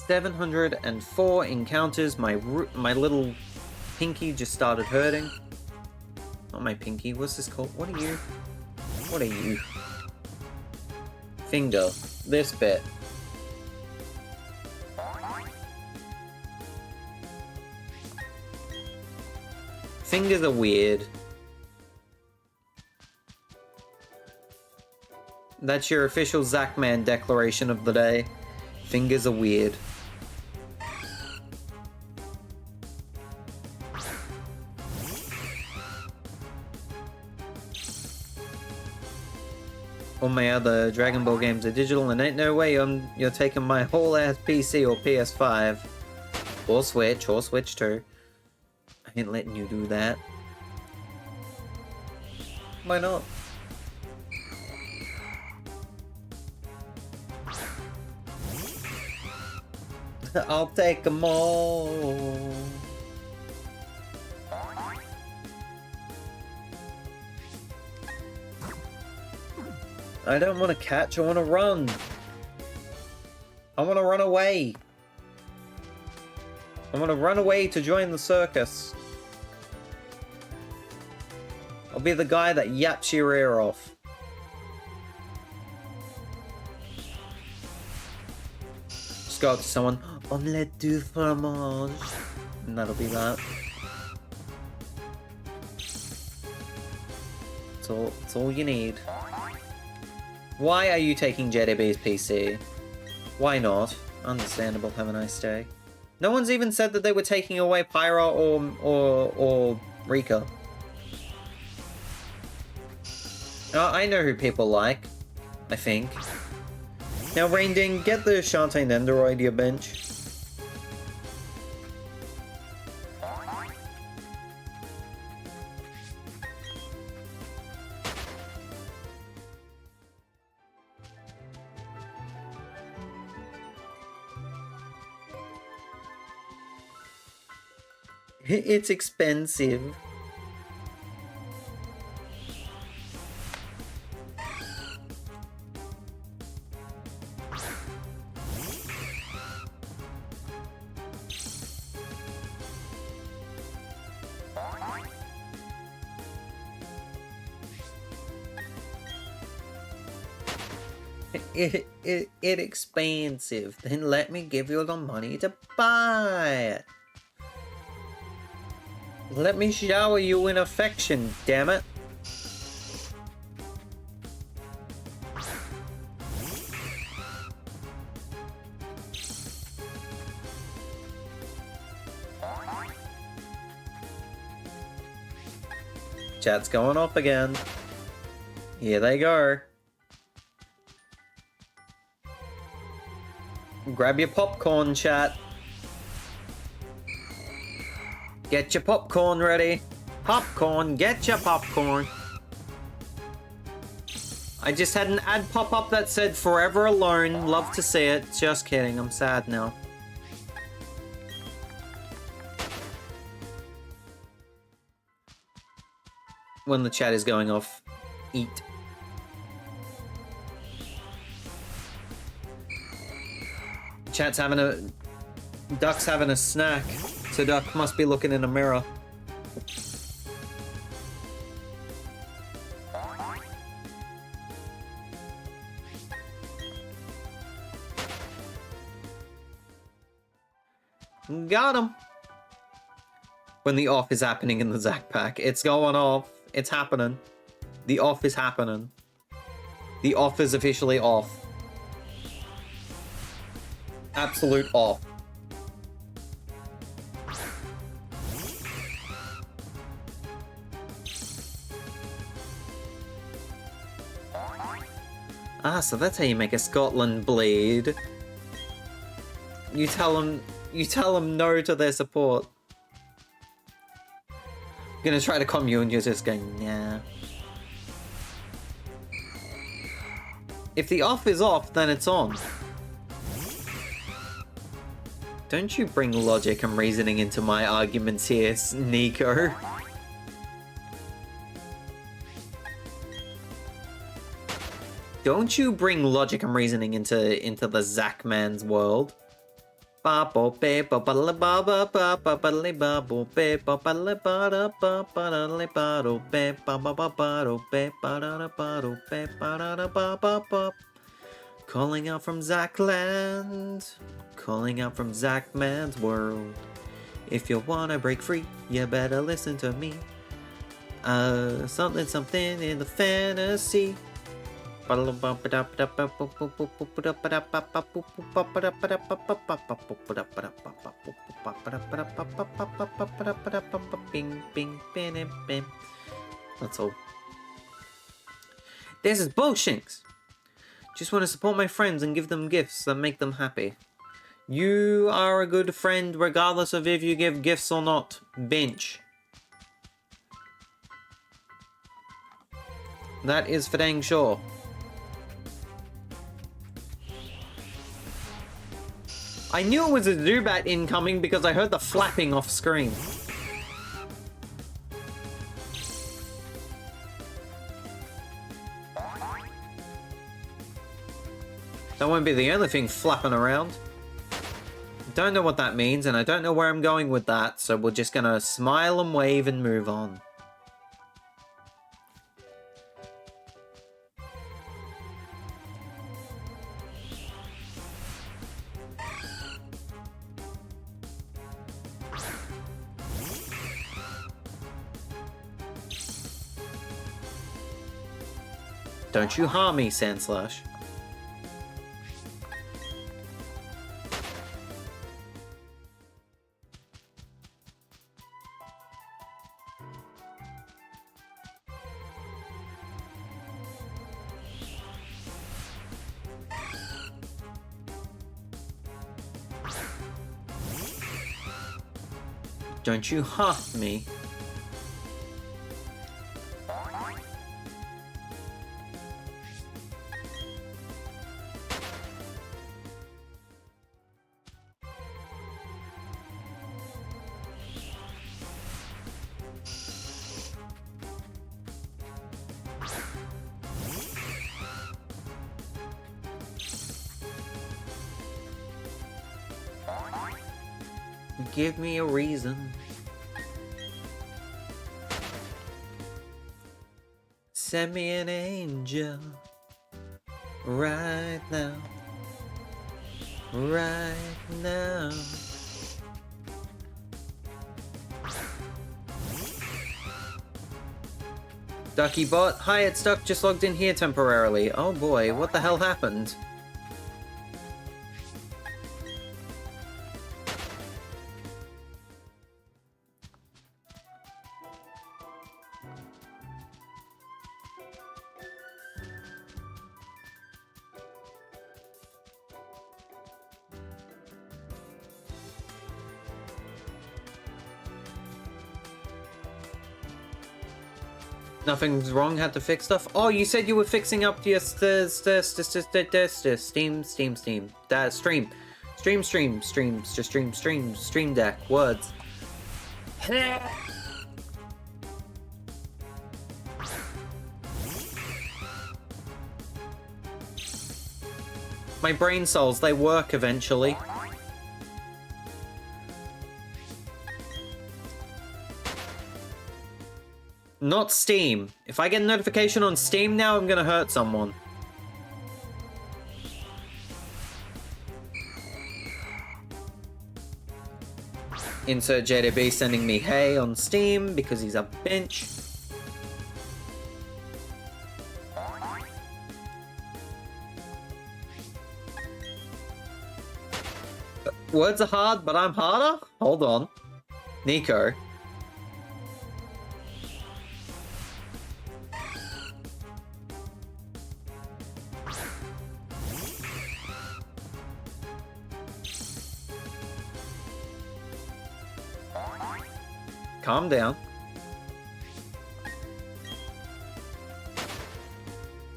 $704 encounters. My little pinky just started hurting. Not my pinky. What's this called? What are you? What are you? Finger. This bit. Fingers are weird. That's your official Zachman declaration of the day. Fingers are weird. All my other Dragon Ball games are digital, and ain't no way you're taking my whole ass PC or PS5. Or Switch 2. I ain't letting you do that. Why not? I'll take them all. I don't want to catch, I want to run. I want to run away. I want to run away to join the circus. I'll be the guy that yaps your ear off. Just go up to someone, omelette du fromage. And that'll be that. It's all you need. Why are you taking JDB's PC? Why not? Understandable, have a nice day. No one's even said that they were taking away Pyra or Rika. I know who people like, I think. Now, Rainding, get the Shantae Nendoroid your bench. It's expensive. It expensive. Then let me give you the money to buy it. Let me shower you in affection, damn it. Chat's going off again. Here they go. Grab your popcorn, chat. Get your popcorn ready. Popcorn, get your popcorn. I just had an ad pop up that said Forever Alone. Love to see it. Just kidding, I'm sad now. When the chat is going off, eat. Chat's having a... Duck's having a snack. So Duck must be looking in a mirror. Got him! When the off is happening in the Zack pack. It's going off. It's happening. The off is happening. The off is officially off. Absolute off. Ah, so that's how you make a Scotland bleed. You tell them no to their support. I'm gonna try to calm you and you're just going, nah. If the off is off, then it's on. Don't you bring logic and reasoning into my arguments here, Nico. Don't you bring logic and reasoning into the Zack man's world. Calling out from Zackland. Calling out from Zack man's world. If you wanna break free, you better listen to me. Something in the fantasy. That's all. This is bullshit. Just want to support my friends and give them gifts that make them happy. You are a good friend regardless of if you give gifts or not. Bench. That is for dang sure. I knew it was a Zubat incoming because I heard the flapping off screen. That won't be the only thing flapping around. Don't know what that means, and I don't know where I'm going with that, so we're just gonna smile and wave and move on. Don't you harm me, Sandslash. Don't you huff me. Give me a reason. Send me an angel. Right now. Right now. Ducky bot. Hi, it's Duck. Just logged in here temporarily. Oh boy, what the hell happened? Nothing's wrong, had to fix stuff. Oh, you said you were fixing up your Steam Deck, words. My brain cells, they work eventually. Not Steam. If I get a notification on Steam now, I'm gonna hurt someone. Insert JDB sending me hey on Steam because he's a bitch. Words are hard, but I'm harder? Hold on. Nico. Calm down.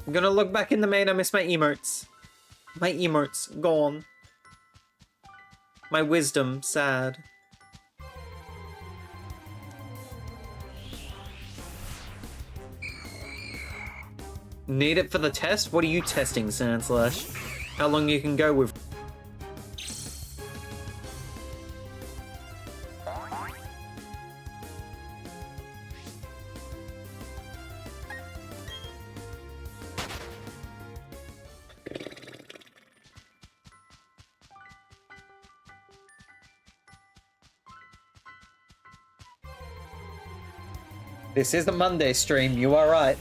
I'm gonna look back in the main. I miss my emotes. My emotes gone. My wisdom sad. Need it for the test? What are you testing, Sandslash? How long you can go with? This is the Monday stream, you are right.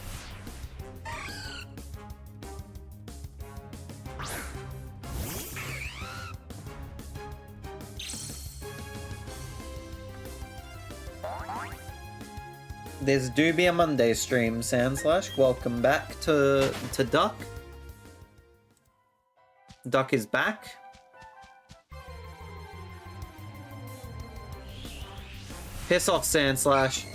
This do be a Monday stream, Sandslash. Welcome back to Duck. Duck is back. Piss off, Sandslash.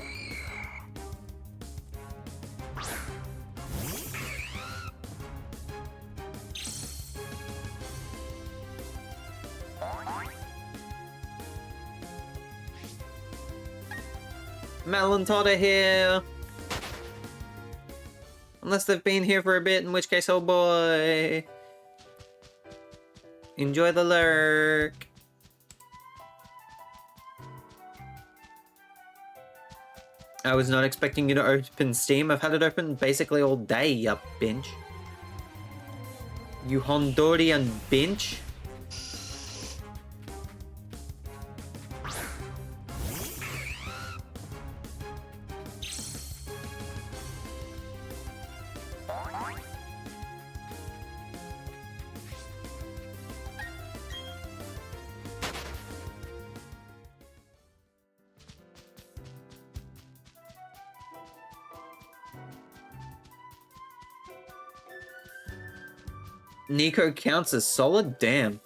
Melantoda here. Unless they've been here for a bit, in which case, oh boy. Enjoy the lurk. I was not expecting you to open Steam. I've had it open basically all day, you binge. You Honduran binge. Nico counts as solid? Damn.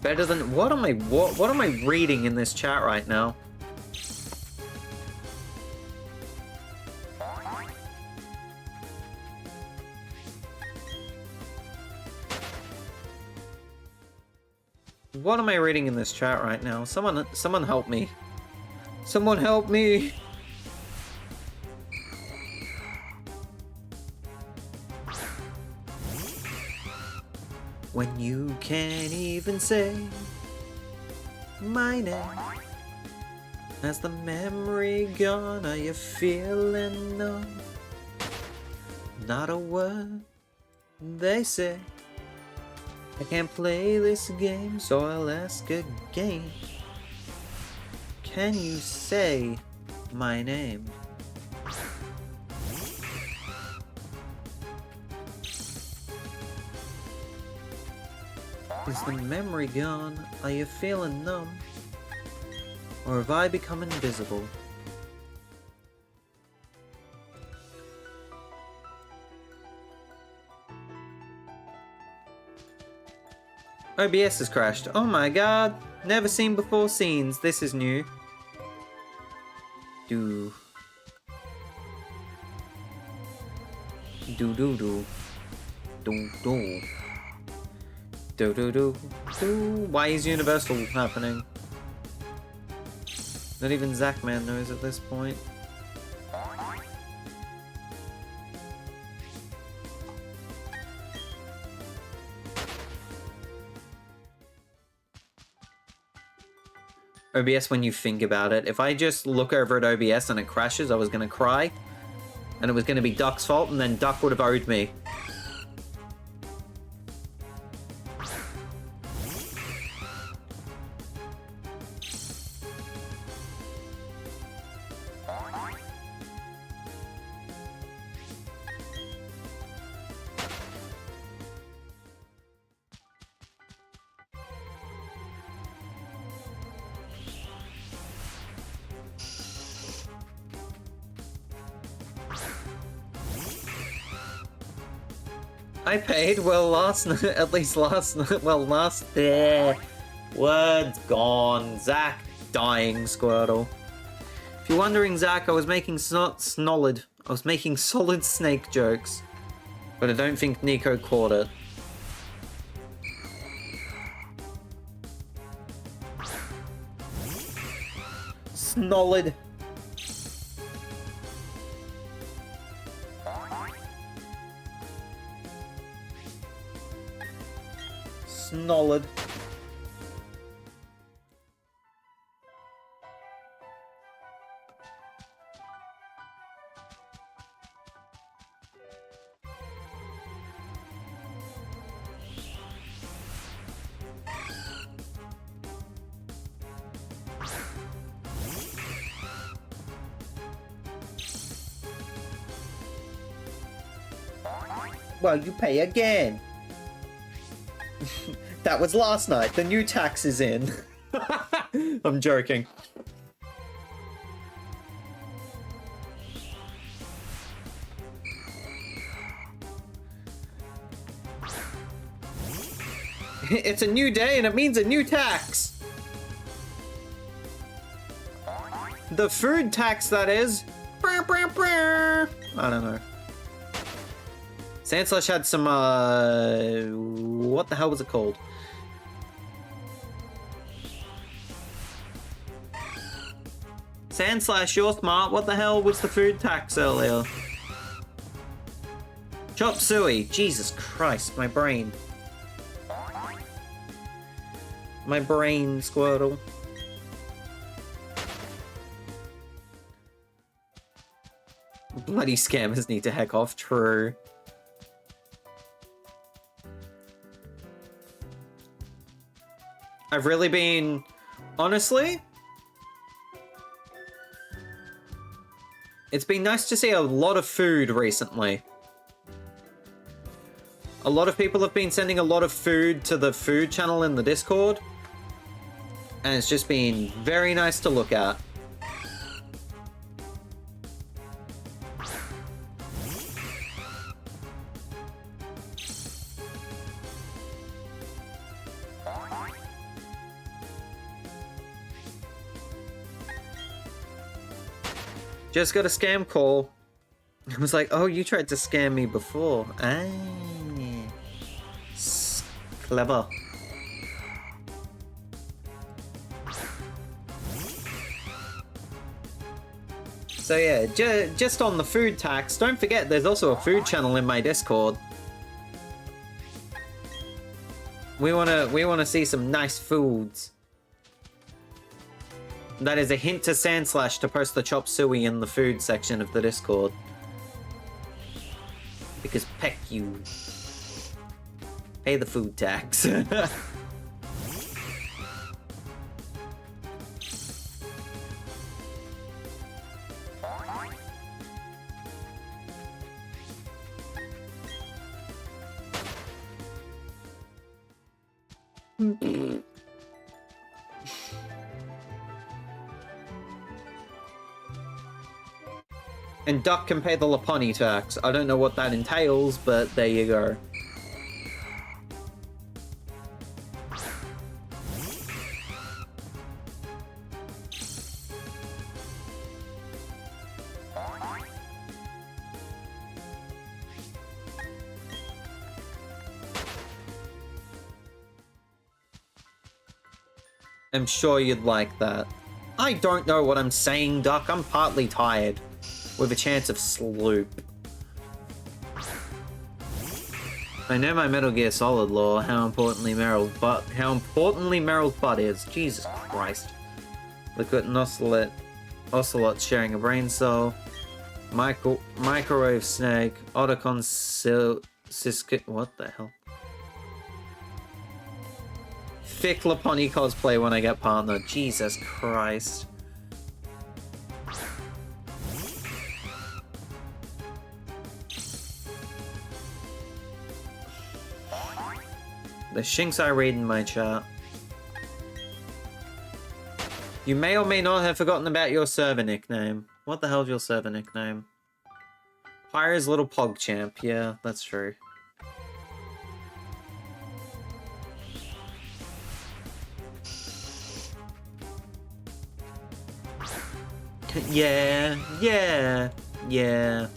Better than... What am I reading in this chat right now? What am I reading in this chat right now? Someone help me. Someone help me! When you can't even say my name. Has the memory gone? Are you feeling numb? Not a word they say. I can't play this game, so I'll ask again. Can you say my name? Is the memory gone? Are you feeling numb? Or have I become invisible? OBS has crashed. Oh my god! Never seen before scenes. This is new. Do. Do do do. Do do. Do do do. Do. Why is Universal happening? Not even Zachman knows at this point. OBS, when you think about it, if I just look over at OBS and it crashes, I was gonna cry. And it was gonna be Duck's fault, and then Duck would have owed me. I paid, well, at least last, there. Word's gone. Zach dying, Squirtle. If you're wondering, Zach, I was making solid snake jokes. But I don't think Nico caught it. Snolid. Snolid. Well, you pay again. That was last night. The new tax is in. I'm joking. It's a new day and it means a new tax. The food tax, that is. I don't know. Sandslash had some, what the hell was it called? Sandslash, you're smart. What the hell was the food tax earlier? Chop suey. Jesus Christ, my brain. My brain, Squirtle. Bloody scammers need to heck off, true. I've really been... Honestly? It's been nice to see a lot of food recently. A lot of people have been sending a lot of food to the food channel in the Discord. And it's just been very nice to look at. Just got a scam call. I was like, oh, you tried to scam me before. Ah, clever. So yeah, just on the food tax, don't forget there's also a food channel in my Discord. We wanna see some nice foods. That is a hint to Sandslash to post the chop suey in the food section of the Discord. Because peck you. Pay the food tax. And Duck can pay the Laponi tax. I don't know what that entails, but there you go. I'm sure you'd like that. I don't know what I'm saying, Duck. I'm partly tired. With a chance of sloop. I know my Metal Gear Solid lore, how importantly Meryl's butt is. Jesus Christ. Look at an Ocelot sharing a brain cell. Microwave Snake. Otacon Siskit. What the hell? Thick Laponi cosplay when I get partnered. Jesus Christ. The shinks I read in my chat. You may or may not have forgotten about your server nickname. What the hell's your server nickname? Pyre's Little Pogchamp. Yeah, that's true. Yeah, yeah, yeah.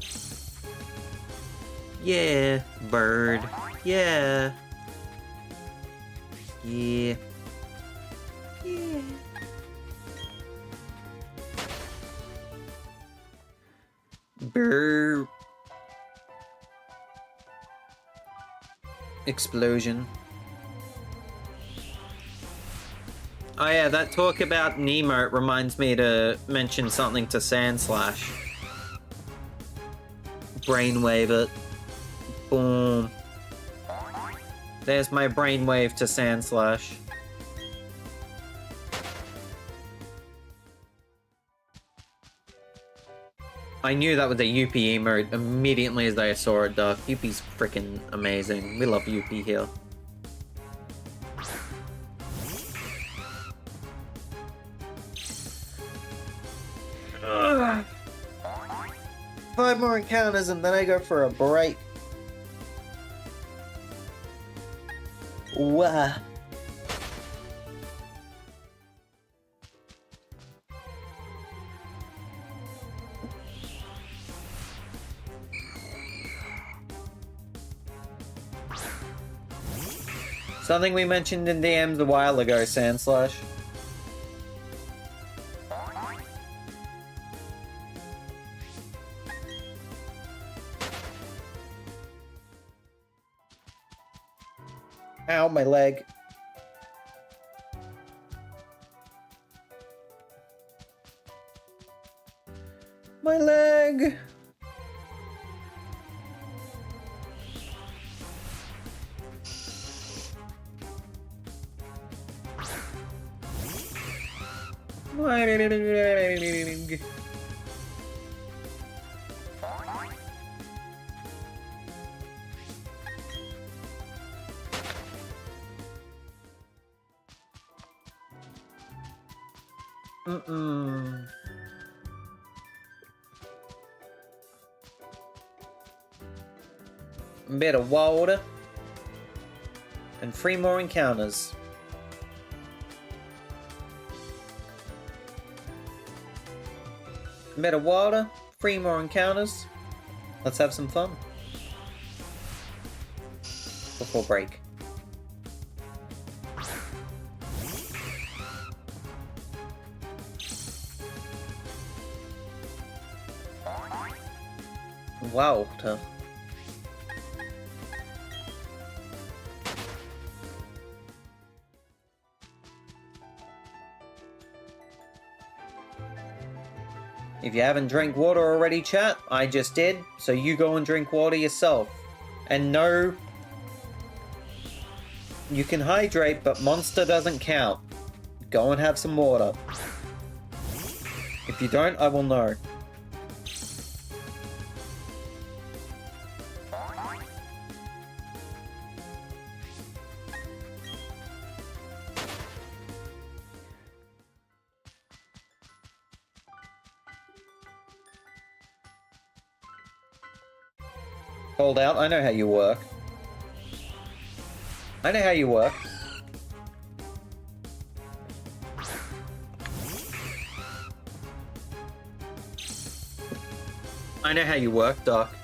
Yeah, bird. Yeah. Yeah. Yeah. Brr. Explosion. Oh yeah, that talk about Nemo reminds me to mention something to Sandslash. Brainwave it. Boom. There's my brainwave to Sandslash. I knew that was a Yuppie emote immediately as I saw it, Duck. Yuppie's freaking amazing. We love Yuppie here. Ugh. 5 more encounters and then I go for a break. Wah. Something we mentioned in DMs a while ago, Sandslash. Ow, my leg. My leg! My leg. Bit of water. And 3 more encounters. Better water, 3 more encounters. Let's have some fun. Before break. Wow, tough. If you haven't drank water already, chat, I just did, so you go and drink water yourself. And no, you can hydrate, but Monster doesn't count. Go and have some water. If you don't, I will know. Hold out, I know how you work. I know how you work. I know how you work, Doc.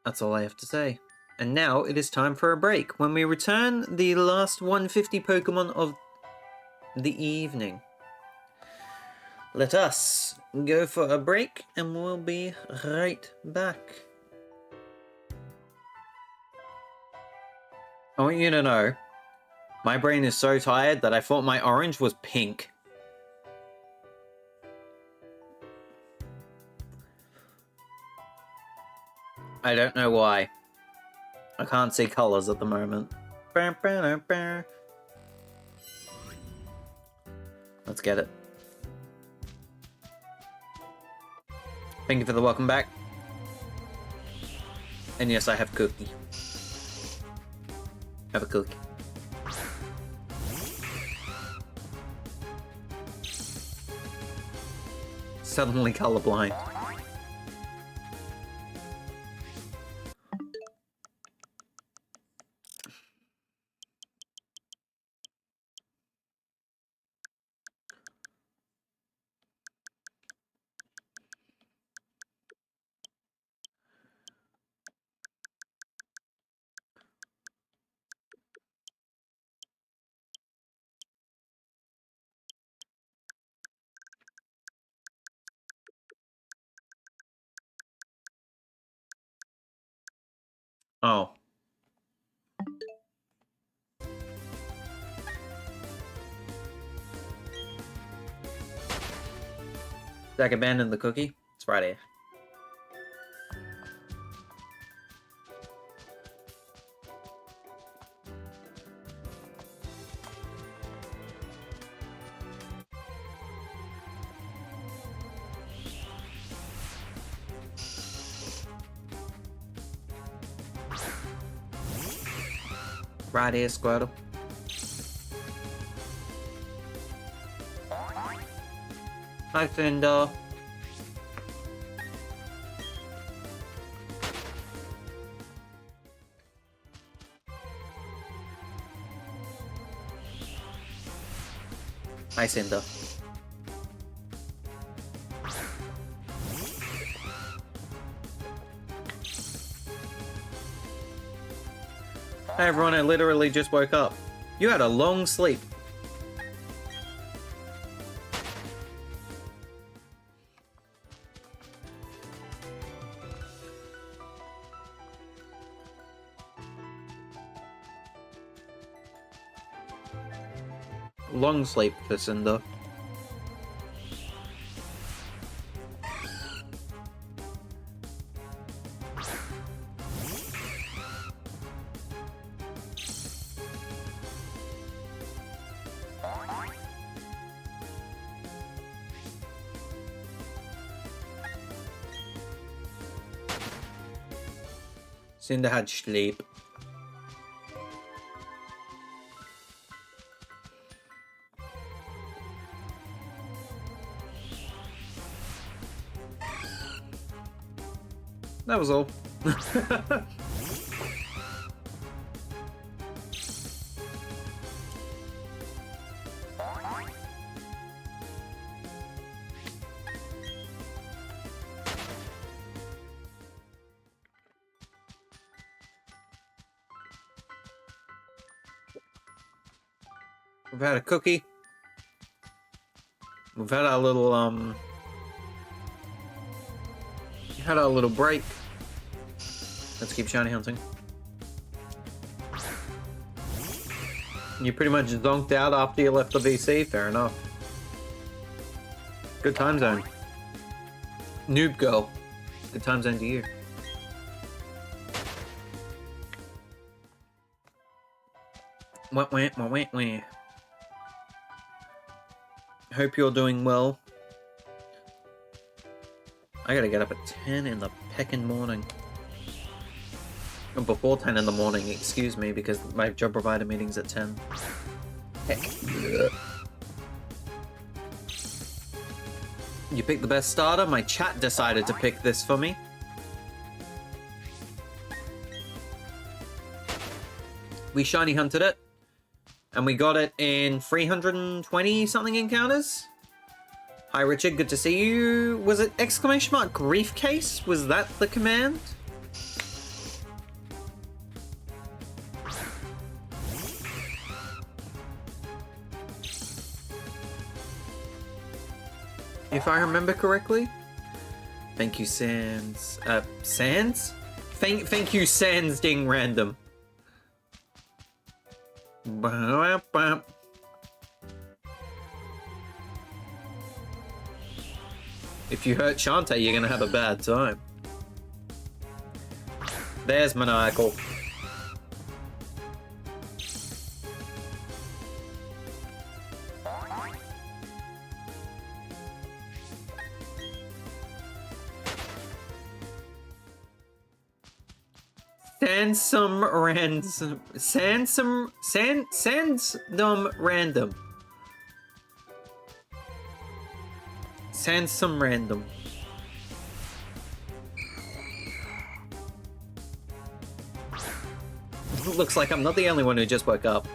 That's all I have to say. And now it is time for a break. When we return, the last 150 Pokemon of the evening. Let us go for a break and we'll be right back. I want you to know, my brain is so tired that I thought my orange was pink. I don't know why. I can't see colors at the moment. Let's get it. Thank you for the welcome back. And yes, I have cookie. Have a cookie. Suddenly colorblind. Oh. Zach abandoned the cookie? It's Friday. Friday, Squirtle. Hi, Cinder. Hi, Cinder. Hey everyone, I literally just woke up. You had a long sleep. Long sleep for Cinder. Cinder had sleep. That was all. We've had a cookie. We've had our little, break. Let's keep shiny hunting. You pretty much zonked out after you left the VC? Fair enough. Good time zone. Noob girl. Good time zone to you. Wah. Hope you're doing well. I gotta get up at 10 in the peckin' morning. Or before 10 in the morning, excuse me, because my job provider meeting's at 10. Heck. You picked the best starter? My chat decided to pick this for me. We shiny hunted it. And we got it in 320 something encounters. Hi Richard, good to see you. Was it exclamation mark grief case? Was that the command? If I remember correctly. Thank you, Sans. Sans? Thank you, Sans Ding Random. If you hurt Shantae, you're gonna have a bad time. There's Maniacal. Sandsum random. Sandsum random. Sandsum random. Looks like I'm not the only one who just woke up.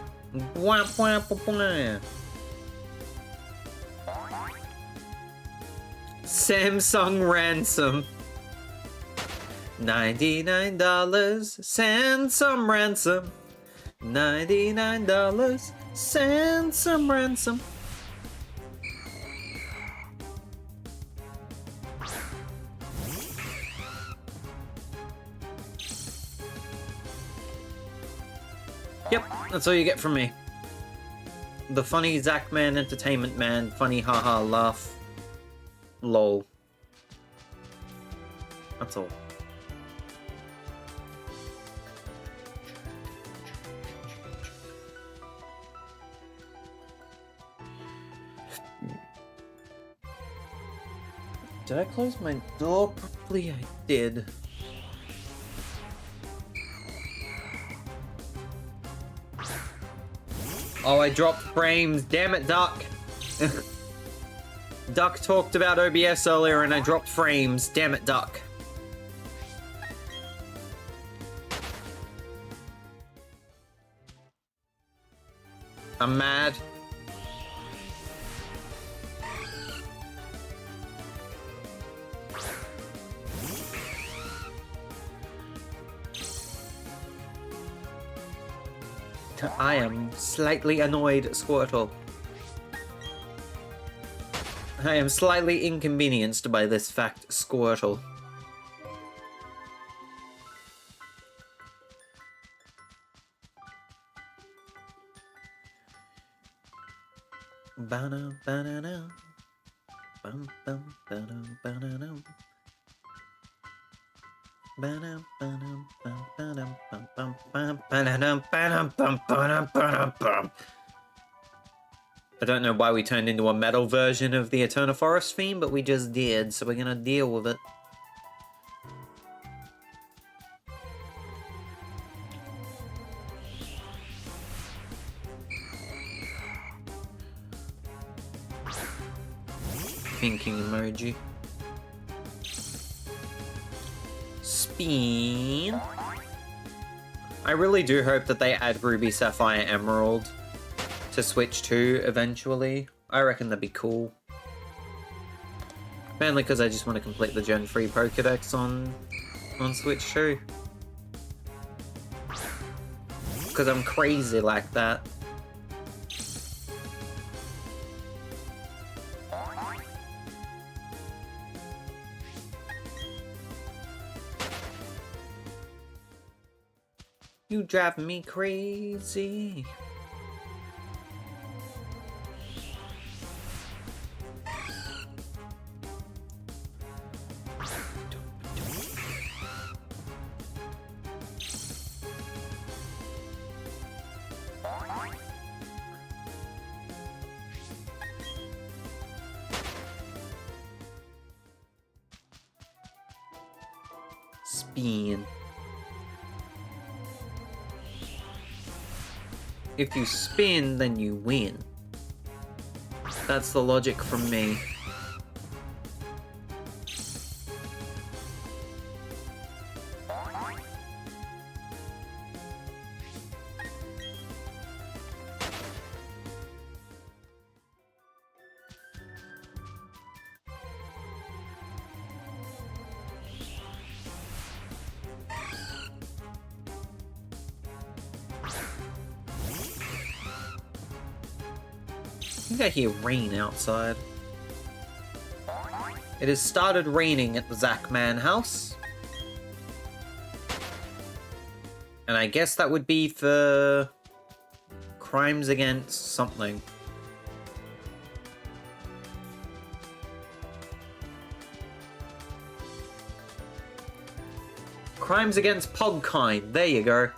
Samsung ransom. $99, send some ransom. $99, send some ransom. Yep, that's all you get from me. The funny Zach Man, entertainment man, funny haha laugh. Lol. That's all. Did I close my door properly? I did. Oh, I dropped frames. Damn it, Duck. Duck talked about OBS earlier and I dropped frames. Damn it, Duck. I'm mad. I am slightly annoyed, Squirtle. I am slightly inconvenienced by this fact, Squirtle. Ba-da-ba-da-da. Bum-bum-ba-dum-ba-da-dum. I don't know why we turned into a metal version of the Eternal Forest theme, but we just did, so we're gonna deal with it. Thinking emoji. Spin. I really do hope that they add Ruby, Sapphire, Emerald to Switch 2 eventually. I reckon that'd be cool. Mainly because I just want to complete the Gen 3 Pokedex on Switch 2. Because I'm crazy like that. You drive me crazy. Spin. If you spin, then you win. That's the logic from me. I think I hear rain outside. It has started raining at the Zachman house. And I guess that would be for crimes against something. Crimes against Pogkind. There you go.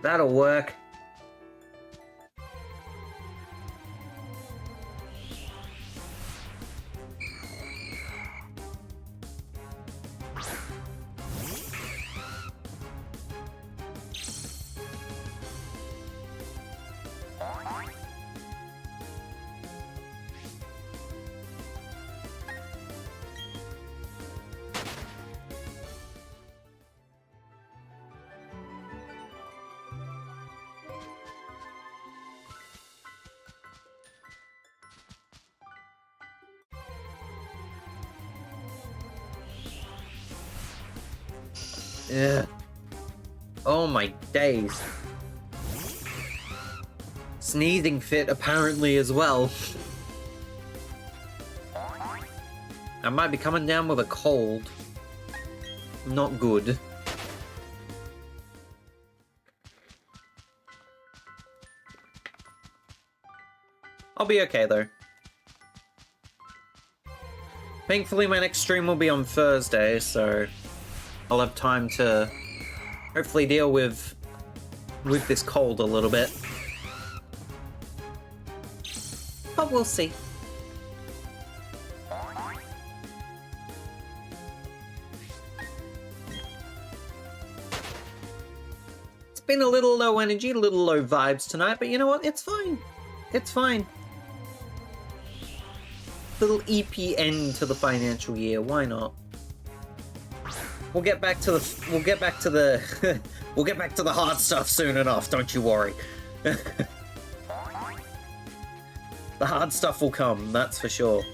That'll work. Ugh. Oh my days. Sneezing fit apparently as well. I might be coming down with a cold. Not good. I'll be okay though. Thankfully my next stream will be on Thursday, so I'll have time to hopefully deal with this cold a little bit. But we'll see. It's been a little low energy, a little low vibes tonight, but you know what? It's fine. It's fine. Little EP end to the financial year, why not? We'll get back to the we'll get back to the hard stuff soon enough, don't you worry. The hard stuff will come, that's for sure.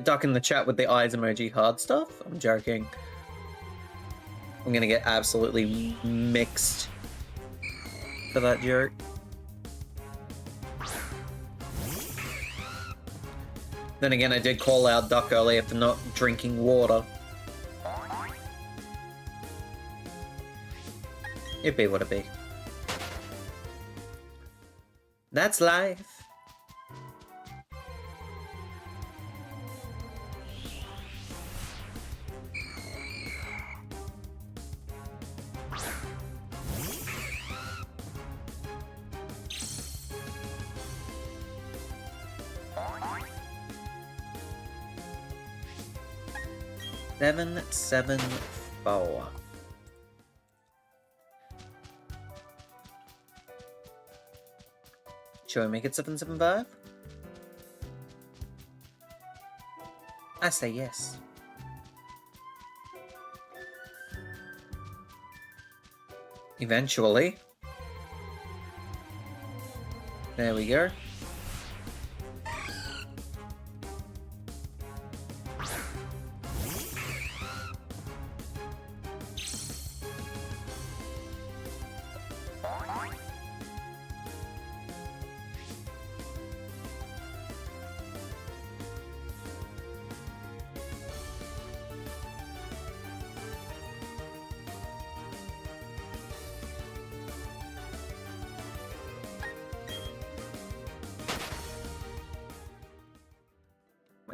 Duck in the chat with the eyes emoji, hard stuff? I'm joking. I'm gonna get absolutely mixed for that joke. Then again, I did call out Duck earlier for not drinking water. It be what it be. That's life. Seven, 7, 4. Shall we make it 775? I say yes. Eventually. There we go.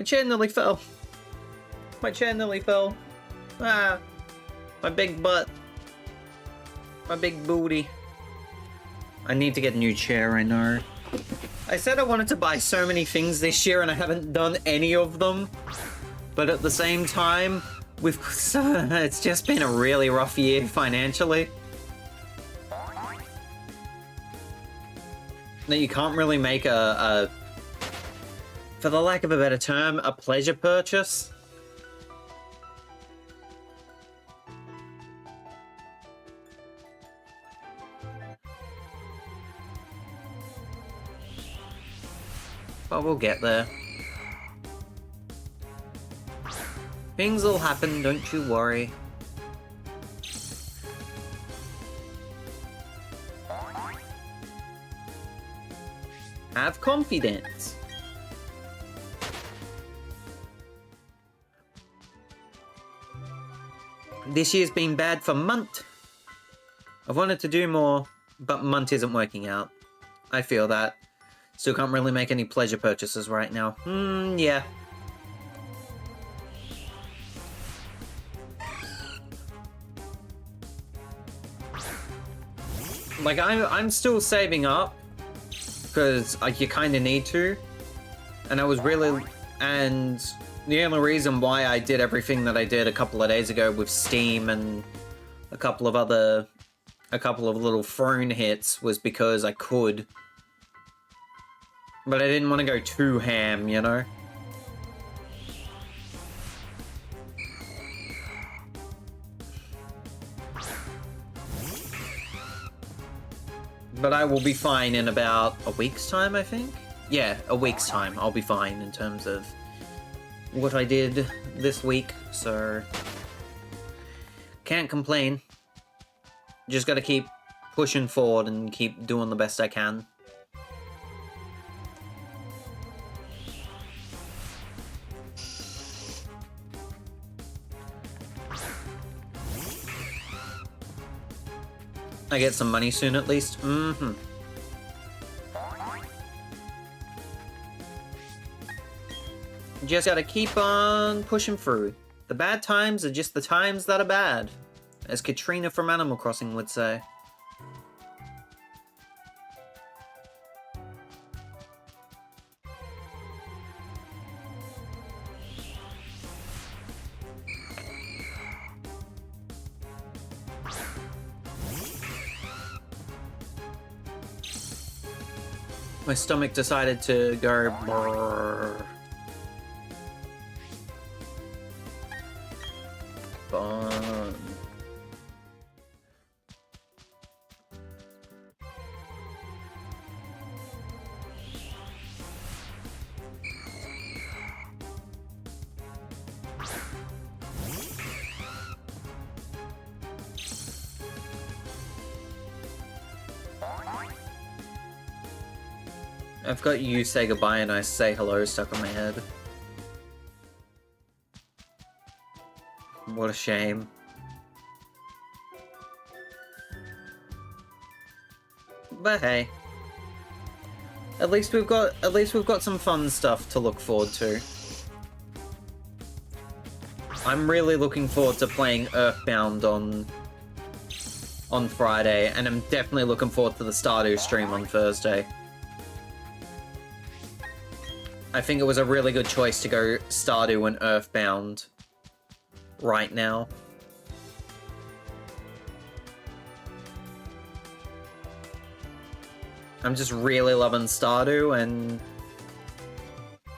My chair nearly fell. My chair nearly fell. Ah. My big butt. My big booty. I need to get a new chair, I know. I said I wanted to buy so many things this year and I haven't done any of them. But at the same time, it's just been a really rough year financially. That you can't really make for the lack of a better term, a pleasure purchase. But we'll get there. Things will happen, don't you worry. Have confidence. This year's been bad for Munt. I've wanted to do more, but Munt isn't working out. I feel that. Still can't really make any pleasure purchases right now. Yeah. Like, I'm still saving up, because you kind of need to. And I was really... And the only reason why I did everything that I did a couple of days ago with Steam and a couple of little throne hits was because I could. But I didn't want to go too ham, you know? But I will be fine in about a week's time, I think? Yeah, a week's time. I'll be fine in terms of what I did this week, so... Can't complain. Just gotta keep pushing forward and keep doing the best I can. I get some money soon at least. Just gotta keep on pushing through. The bad times are just the times that are bad, as Katrina from Animal Crossing would say. My stomach decided to go brrr. Fun. I've got you say goodbye and I say hello stuck on my head. What a shame. But hey. At least we've got some fun stuff to look forward to. I'm really looking forward to playing Earthbound on Friday, and I'm definitely looking forward to the Stardew stream on Thursday. I think it was a really good choice to go Stardew and Earthbound right now. I'm just really loving Stardew, and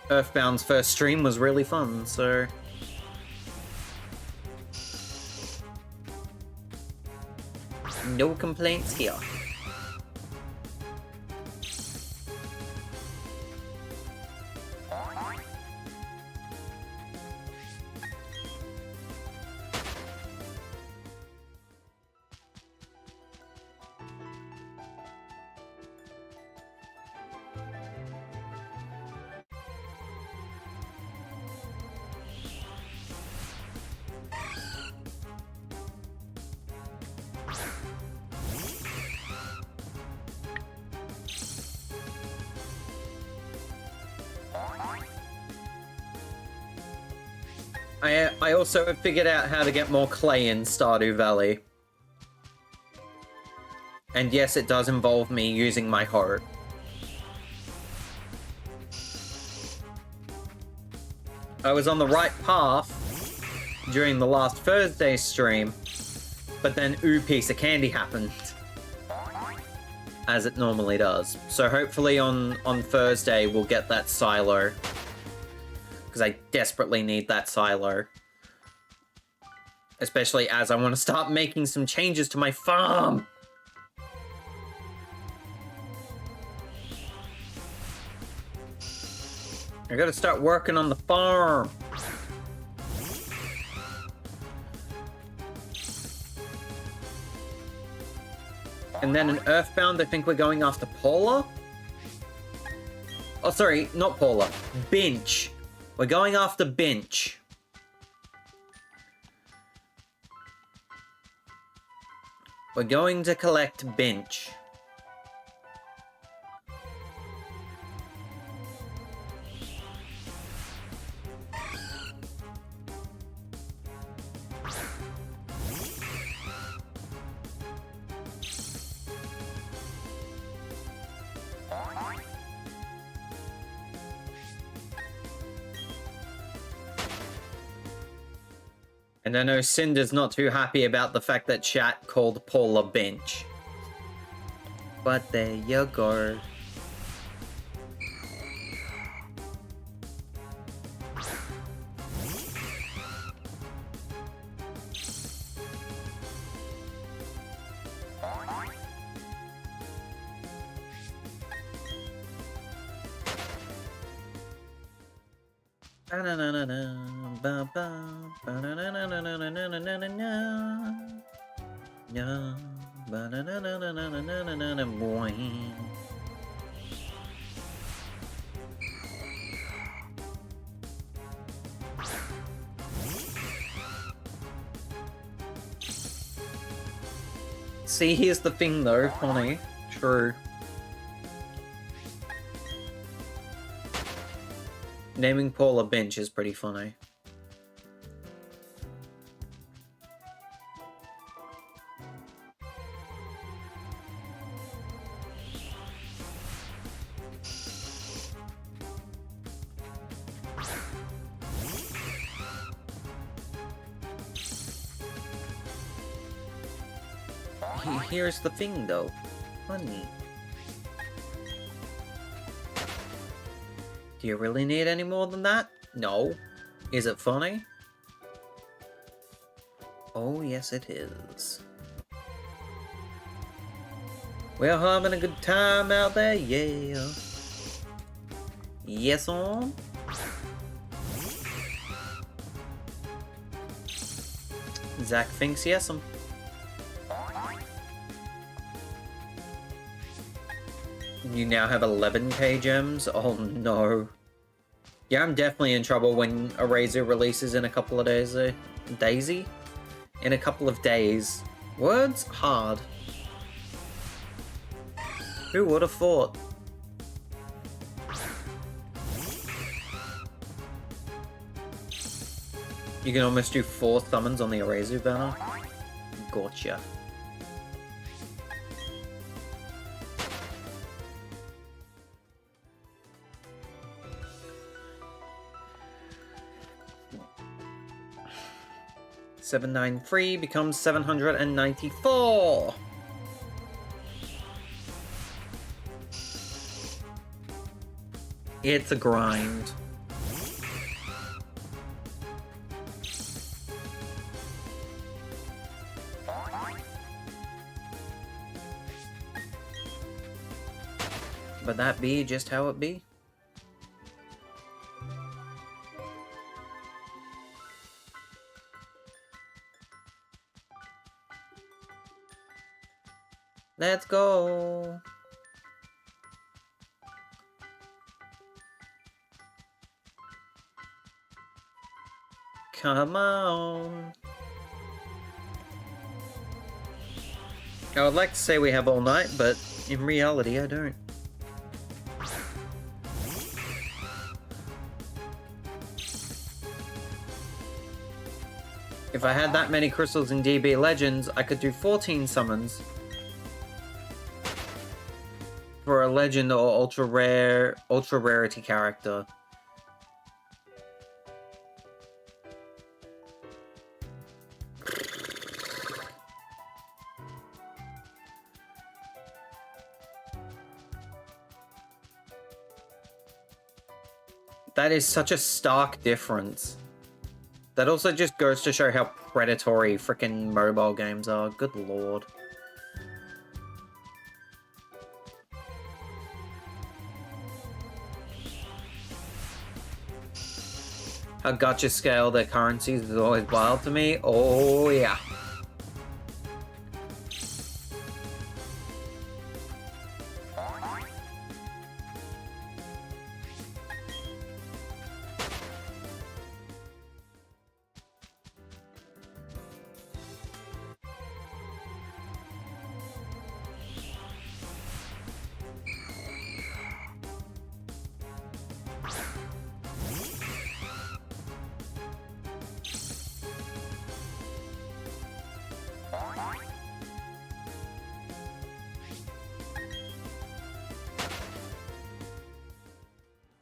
Earthbound's first stream was really fun, so... No complaints here. I also have figured out how to get more clay in Stardew Valley. And yes, it does involve me using my heart. I was on the right path during the last Thursday stream, but then ooh, piece of candy happened. As it normally does. So hopefully on Thursday we'll get that silo. Because I desperately need that silo. Especially as I want to start making some changes to my farm. I gotta start working on the farm. And then in Earthbound, I think we're going after Paula? Oh, sorry, not Paula. Binch. We're going after Binch. We're going to collect Binch. And I know Cinder's not too happy about the fact that chat called Paula Binch. But there you go. See, here's the thing though, funny. True. Naming Paula Binch is pretty funny. Here's the thing though, funny. Do you really need any more than that? No. Is it funny? Oh, yes it is. We're having a good time out there, yeah. Yes, on. Zach thinks yes, on. You now have 11k gems? Oh no. Yeah, I'm definitely in trouble when Eraser releases in a couple of days though. Daisy? In a couple of days. Words? Hard. Who would have thought? You can almost do 4 summons on the Eraser banner. Gotcha. $793 becomes $794. It's a grind. But that be just how it be. Let's go. Come on. I would like to say we have all night, but in reality, I don't. If I had that many crystals in DB Legends, I could do 14 summons for a legend or ultra rarity character. That is such a stark difference. That also just goes to show how predatory frickin' mobile games are. Good lord. How gacha scale their currencies is always wild to me. Oh yeah.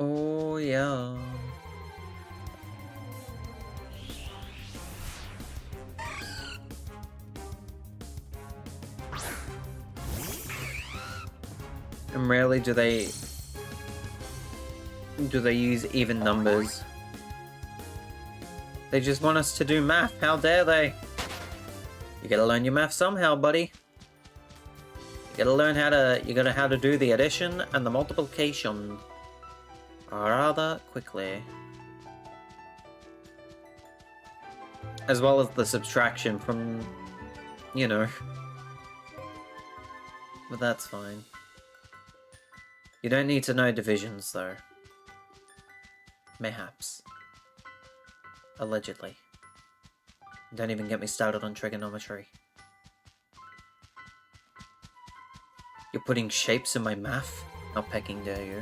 Oh yeah. And rarely do they use even numbers. They just want us to do math. How dare they? You gotta learn your math somehow, buddy. You gotta learn how to do the addition and the multiplication rather quickly. As well as the subtraction from, you know. But that's fine. You don't need to know divisions, though. Mayhaps. Allegedly. Don't even get me started on trigonometry. You're putting shapes in my math? How pecking dare you?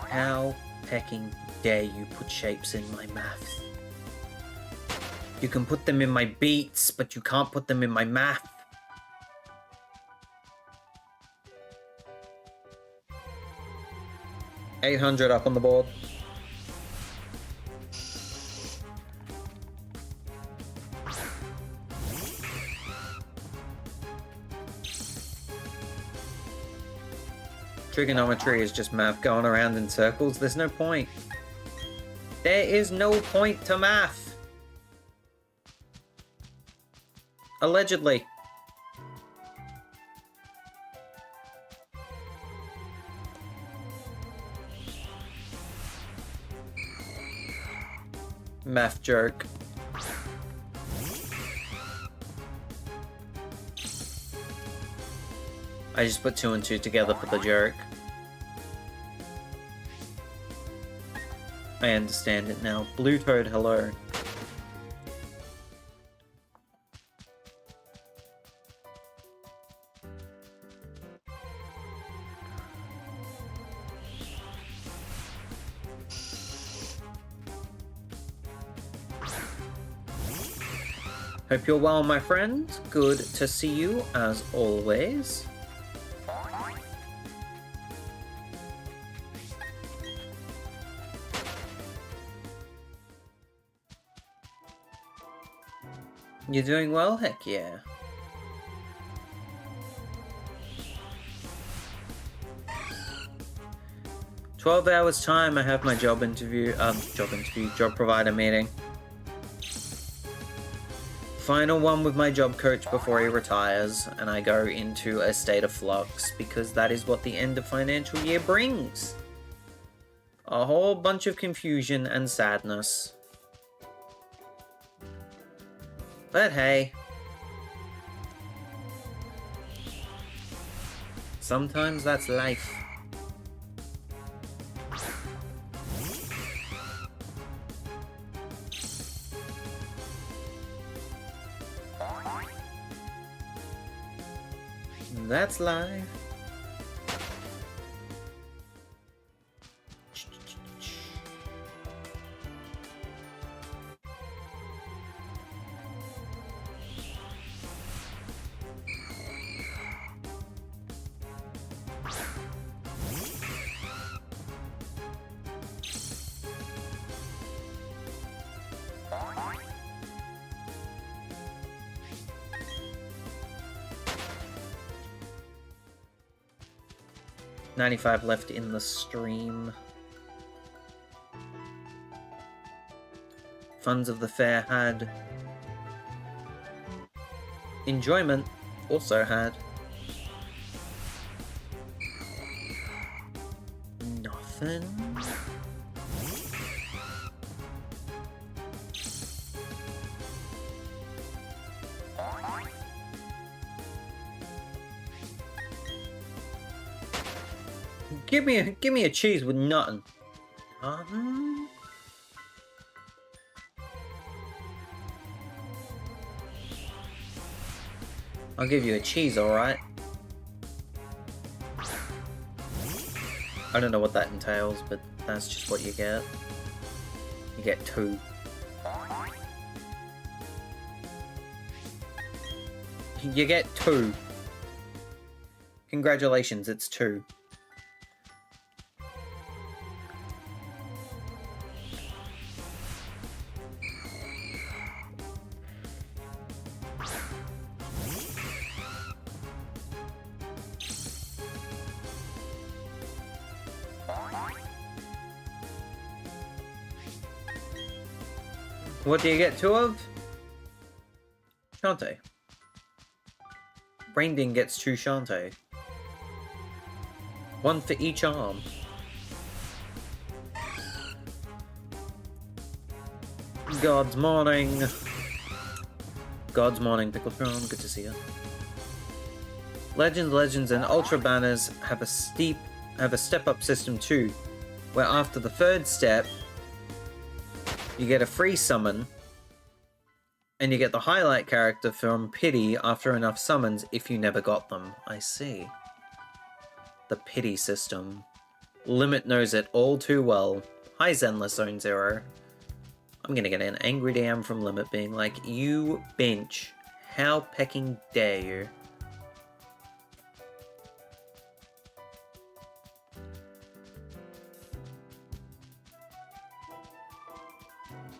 How pecking dare you put shapes in my math? You can put them in my beats, but you can't put them in my math. $800 up on the board. Trigonometry is just math going around in circles. There's no point. There is no point to math. Allegedly. Math joke. I just put 2 and 2 together for the joke. I understand it now. Blue Toad, hello. Hope you're well, my friend. Good to see you, as always. You're doing well? Heck yeah. "12 hours time, I have my job provider meeting. Final one with my job coach before he retires, and I go into a state of flux, because that is what the end of financial year brings. A whole bunch of confusion and sadness. But hey, sometimes that's life. life. $95 left in the stream. Funds of the fair had. Enjoyment also had. Nothing. Give me a cheese with nothing. Nothing? I'll give you a cheese, alright? I don't know what that entails, but that's just what you get. You get 2. You get 2. Congratulations, it's 2. What do you get 2 of? Shantae. Brainding gets 2 Shantae. 1 for each arm. God's morning. God's morning, Pickletron. Good to see you. Legends, and Ultra Banners have a step-up system too, where after the 3rd step, you get a free summon, and you get the highlight character from Pity after enough summons if you never got them. I see. The Pity system. Limit knows it all too well. Hi Zenless Zone Zero. I'm gonna get an angry DM from Limit being like, you bench. How pecking dare you?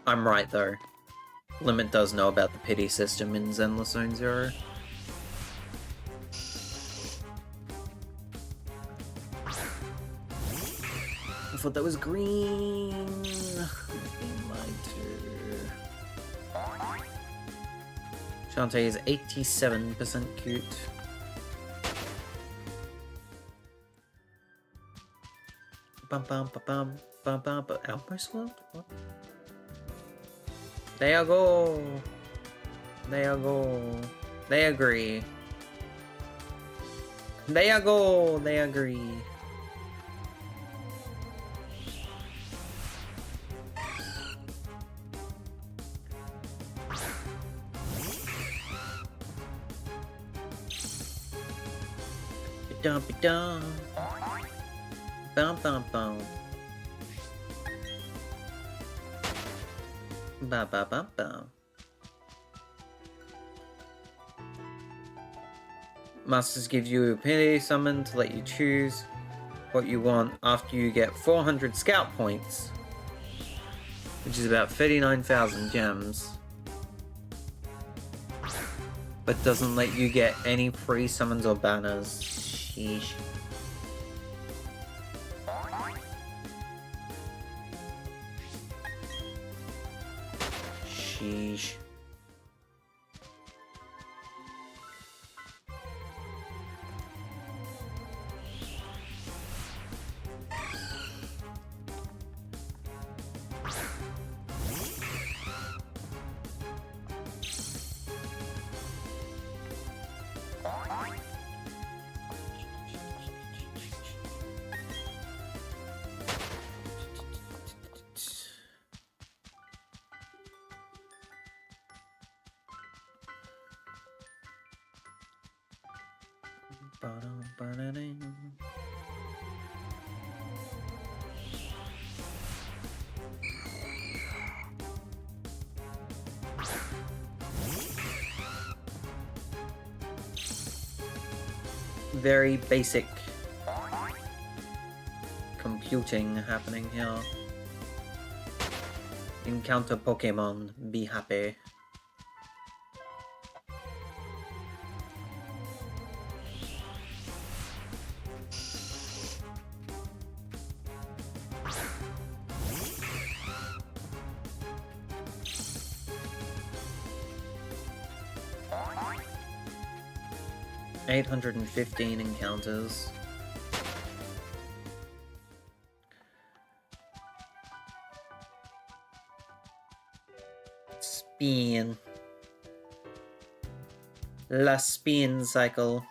I'm right though. Limit does know about the pity system in Zenless Zone Zero. I thought that was green. Being lied to. Shantae is 87% cute. Bum bum ba bum bum bum bum. Outburst World? What? There you go. There you go. They agree. There you go. They agree. Dum dum. Bum bum bum. Ba ba ba ba. Masters gives you a pity summon to let you choose what you want after you get 400 scout points, which is about 39,000 gems, but doesn't let you get any free summons or banners. Sheesh. Sheesh. Very basic computing happening here. Encounter Pokemon, be happy. $815 encounters. Spin. La spin cycle.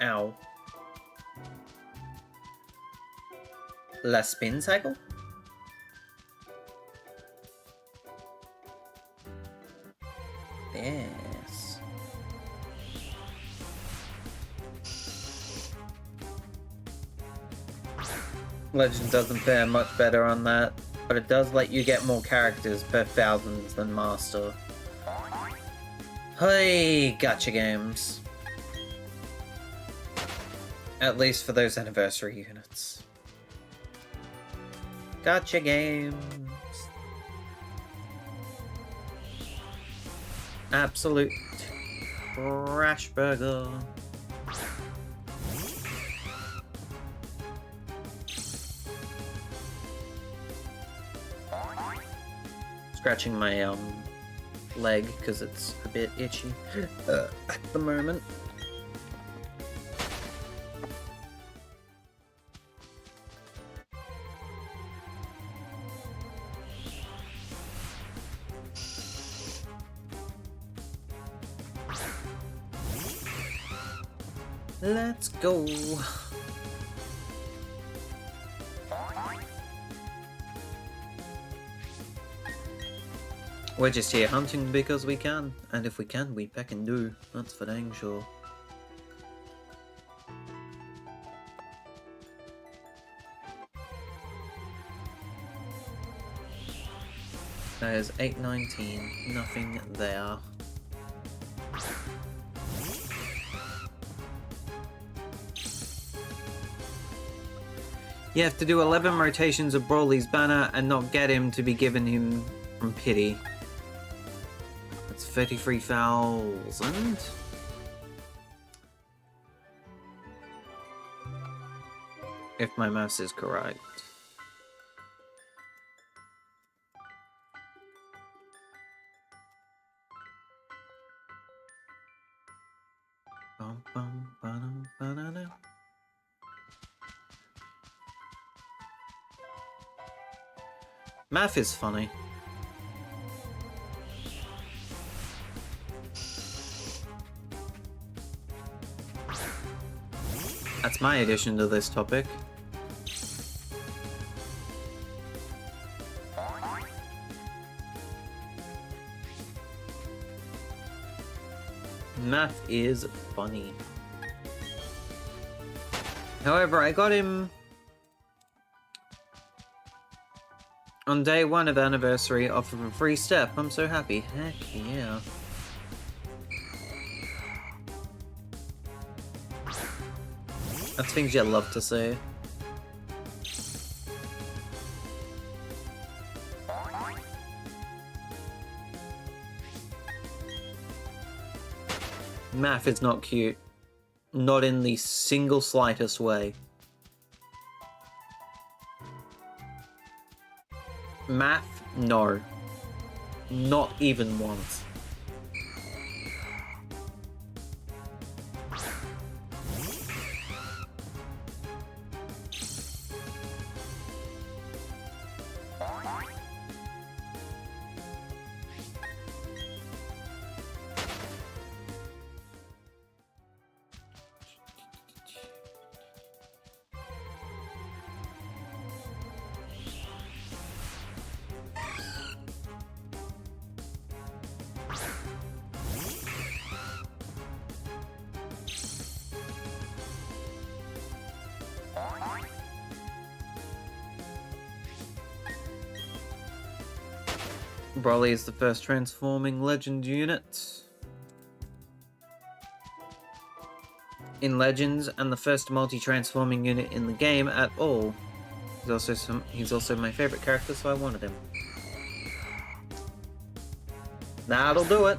Ow. La spin cycle? Yes. Legend doesn't fare much better on that, but it does let you get more characters per thousands than Master. Hey, gotcha games. At least for those anniversary units. Gotcha games. Absolute trash burger. Scratching my leg because it's a bit itchy at the moment. Let's go. We're just here hunting because we can, and if we can, we peck and do. That's for dang sure. There's 819, nothing there. You have to do 11 rotations of Brawly's banner and not get him to be given him from pity. That's 33,000. If my maths is correct. Math is funny. That's my addition to this topic. Math is funny. However, I got him on day 1 of anniversary off of a free step. I'm so happy. Heck yeah. That's things you love to say. Math is not cute. Not in the single slightest way. Math? No. Not even once. Broly is the first transforming legend unit in Legends and the first multi-transforming unit in the game at all. He's also my favorite character, so I wanted him. That'll do it.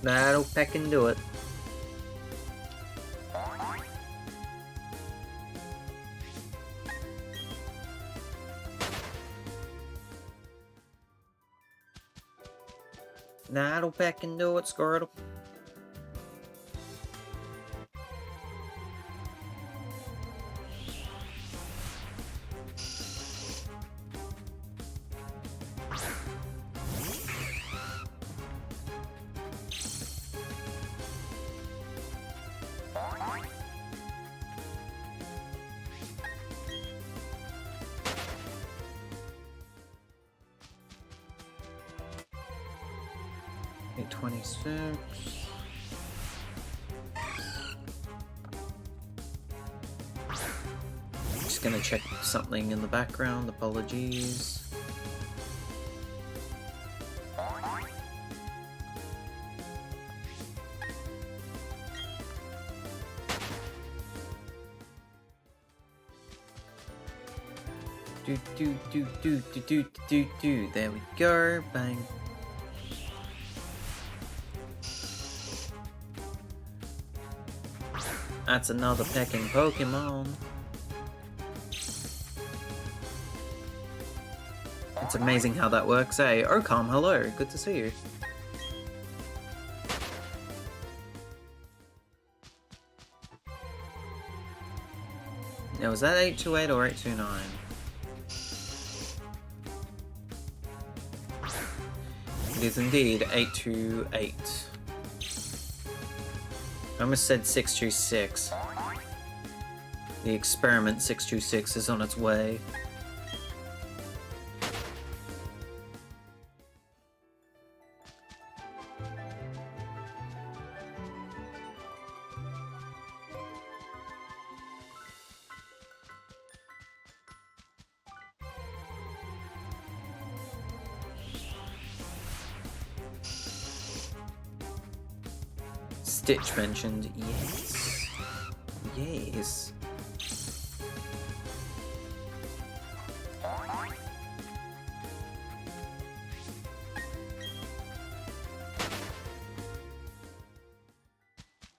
That'll peckin' do it. That'll peckin' do it, Squirtle. $8.26. Just gonna check something in the background. Apologies. Do. There we go. Bang. That's another pecking Pokemon. It's amazing how that works, eh? Okam, hello. Good to see you. Now, was that 828 or 829? It is indeed 828. I almost said 626. The experiment 626 is on its way. Stitch mentioned, yes. Yes.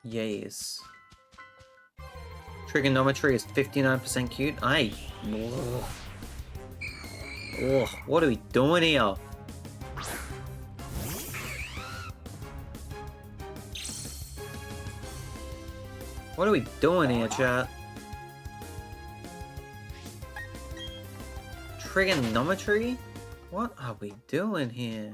Yes. Trigonometry is 59% cute. Aye. Oh, what are we doing here? What are we doing here, chat? Trigonometry? What are we doing here?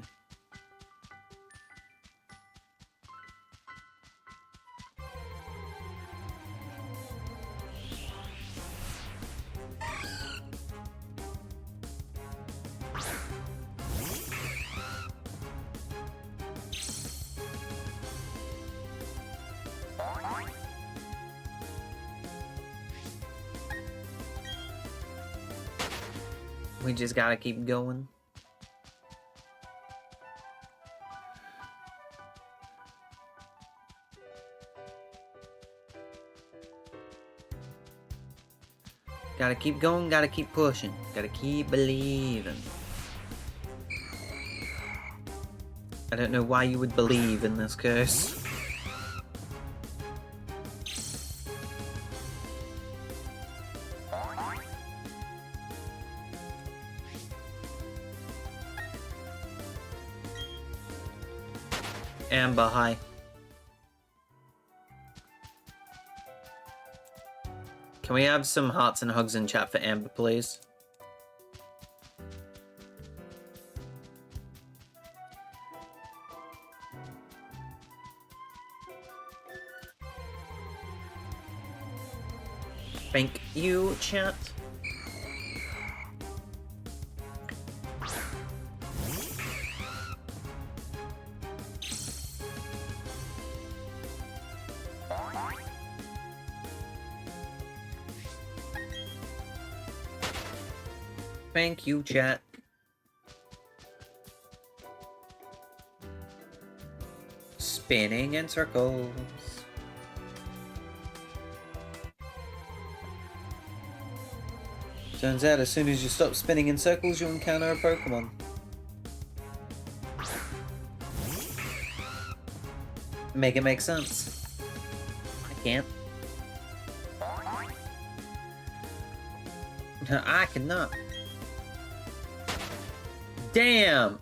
We just gotta keep going. Gotta keep going, gotta keep pushing, gotta keep believing. I don't know why you would believe in this curse. Amber, hi. Can we have some hearts and hugs in chat for Amber, please? Thank you, chat. Thank you, chat. Spinning in circles. Turns out as soon as you stop spinning in circles, you encounter a Pokemon. Make it make sense. I can't. I cannot. Damn!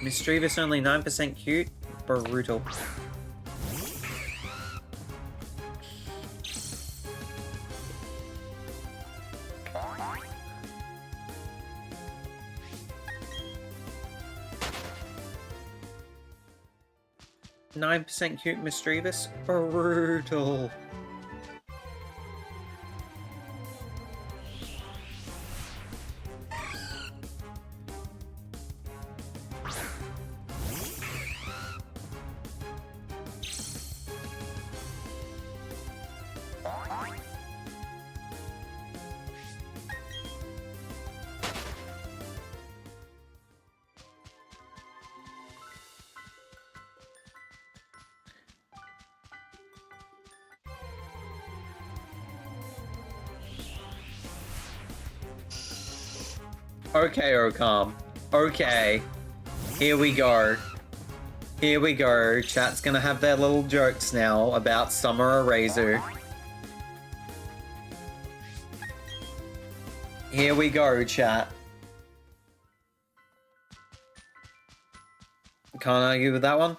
Mischievous only 9% cute. Brutal. %9% cute mischievous. Brutal. Okay, Okam. Okay. Here we go. Here we go. Chat's gonna have their little jokes now about Summer Eraser. Here we go, chat. Can't argue with that one.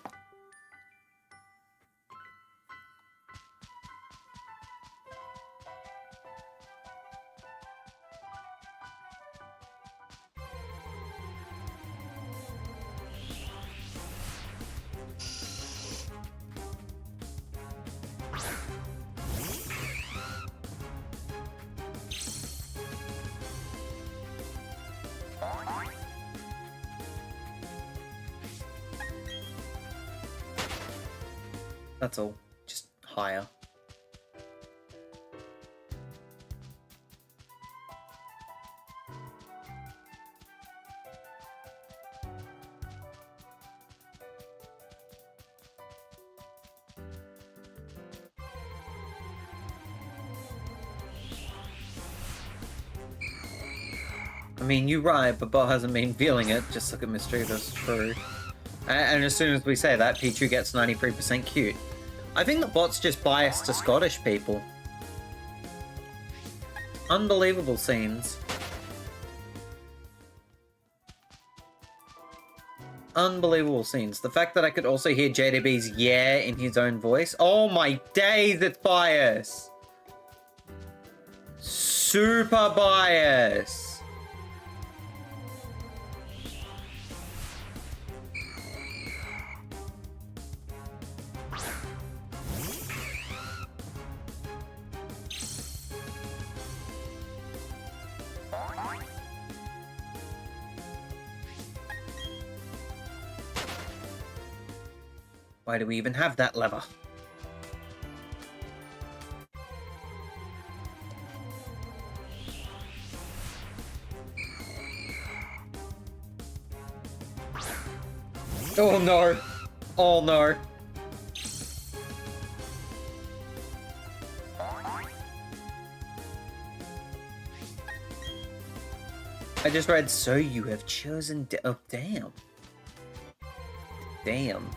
That's all. Just higher. I mean, you're right, but Bo hasn't been feeling it. Just look at Mischievous. True. And as soon as we say that, Pichu gets 93% cute. I think the bot's just biased to Scottish people. Unbelievable scenes. Unbelievable scenes. The fact that I could also hear JDB's yeah in his own voice. Oh my days, it's bias. Super bias. Why do we even have that lever? Oh no! Oh no! I just read, so you have chosen oh, damn. Damn.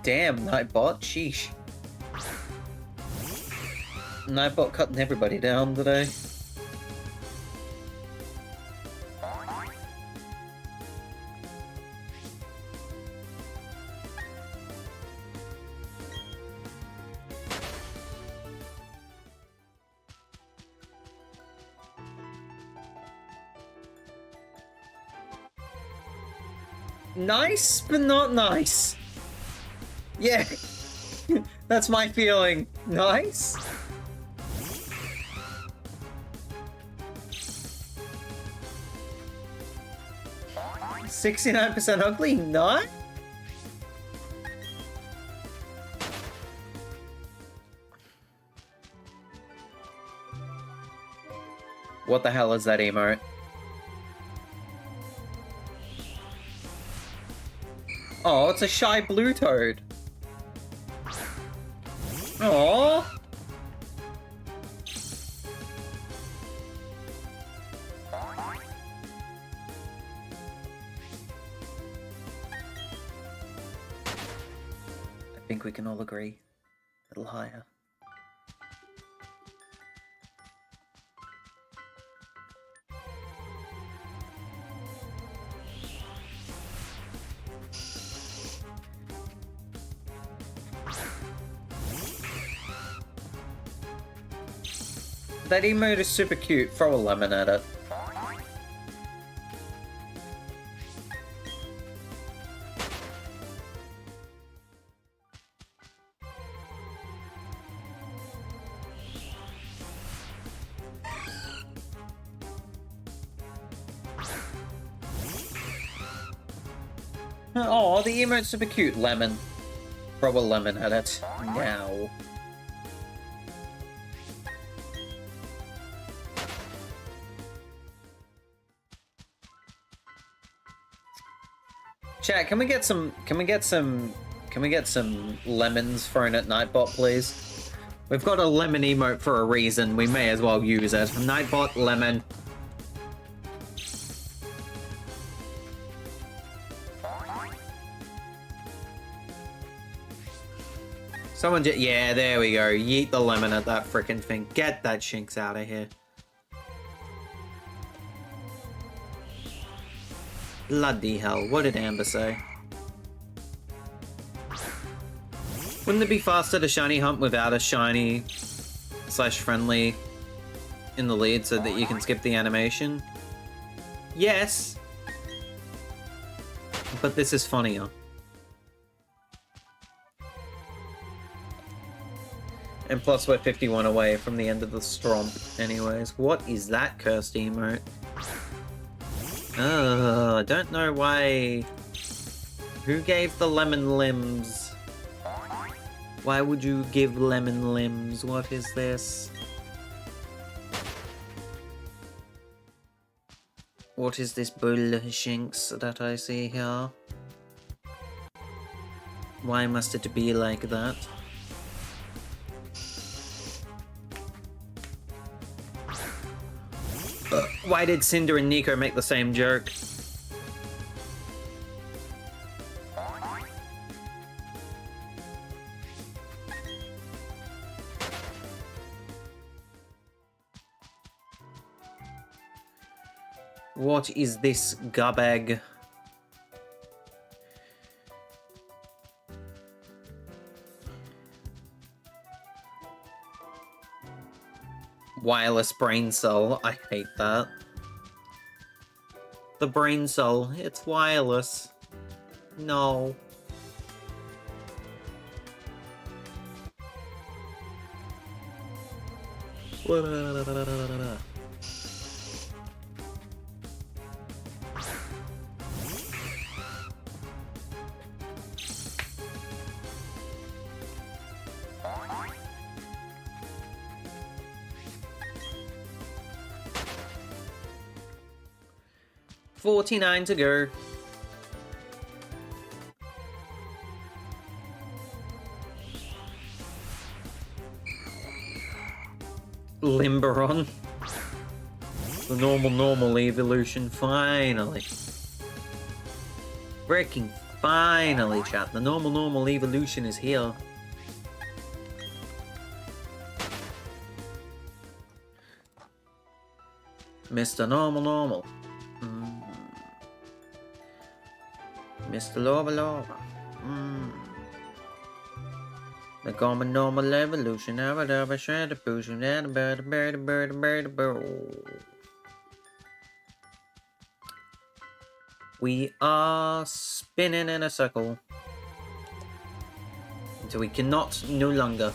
Damn, Nightbot, sheesh. Nightbot cutting everybody down today. Nice, but not nice. Yeah, that's my feeling. Nice. %69% ugly? Not? What the hell is that emote? Oh, it's a shy blue toad. Aww. I think we can all agree. A little higher. That emote is super cute. Throw a lemon at it. Oh, the emote's super cute. Lemon. Throw a lemon at it. Now. Chat, can we get some lemons thrown at Nightbot, please? We've got a lemon emote for a reason. We may as well use it. Nightbot, lemon. Someone just... Yeah, there we go. Yeet the lemon at that frickin' thing. Get that Shinx out of here. Bloody hell, what did Amber say? Wouldn't it be faster to shiny hunt without a shiny / friendly in the lead so that you can skip the animation? Yes! But this is funnier. And plus we're 51 away from the end of the Stromp anyways. What is that cursed emote? I don't know why... Who gave the lemon limbs? Why would you give lemon limbs? What is this? What is this bullshinks that I see here? Why must it be like that? Why did Cinder and Nico make the same joke? What is this gubbag? Wireless brain cell. I hate that. The brain cell. It's wireless. No. $49 to go. Limberon. The normal evolution, finally. Freaking finally, chat. The normal evolution is here. Mr. Normal. Mr. Lova. The common normal evolution. We are spinning in a circle until we cannot no longer.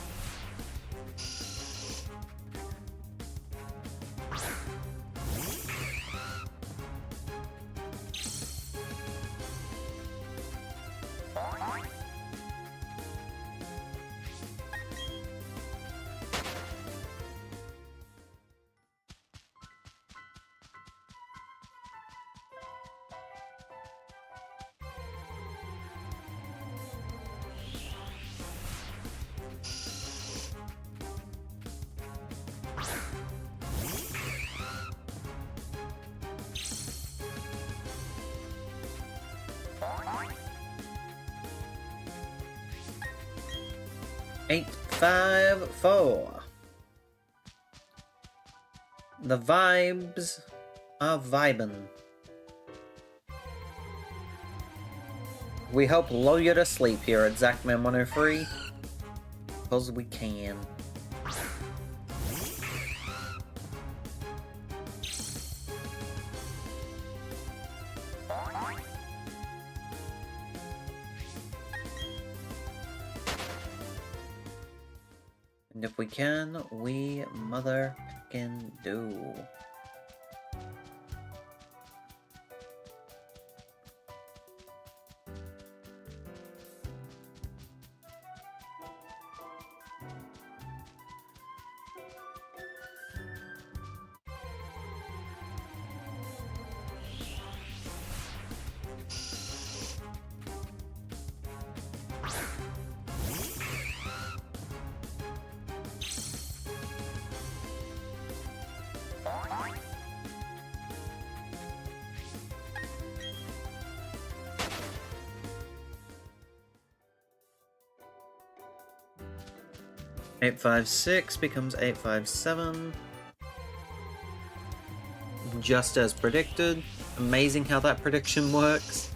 854. The vibes are vibin'. We help lull you to sleep here at Zachman 103. Because we can. And if we can, we motherfucking do. Eight 5-6 becomes 8-5-7. Just as predicted. Amazing how that prediction works.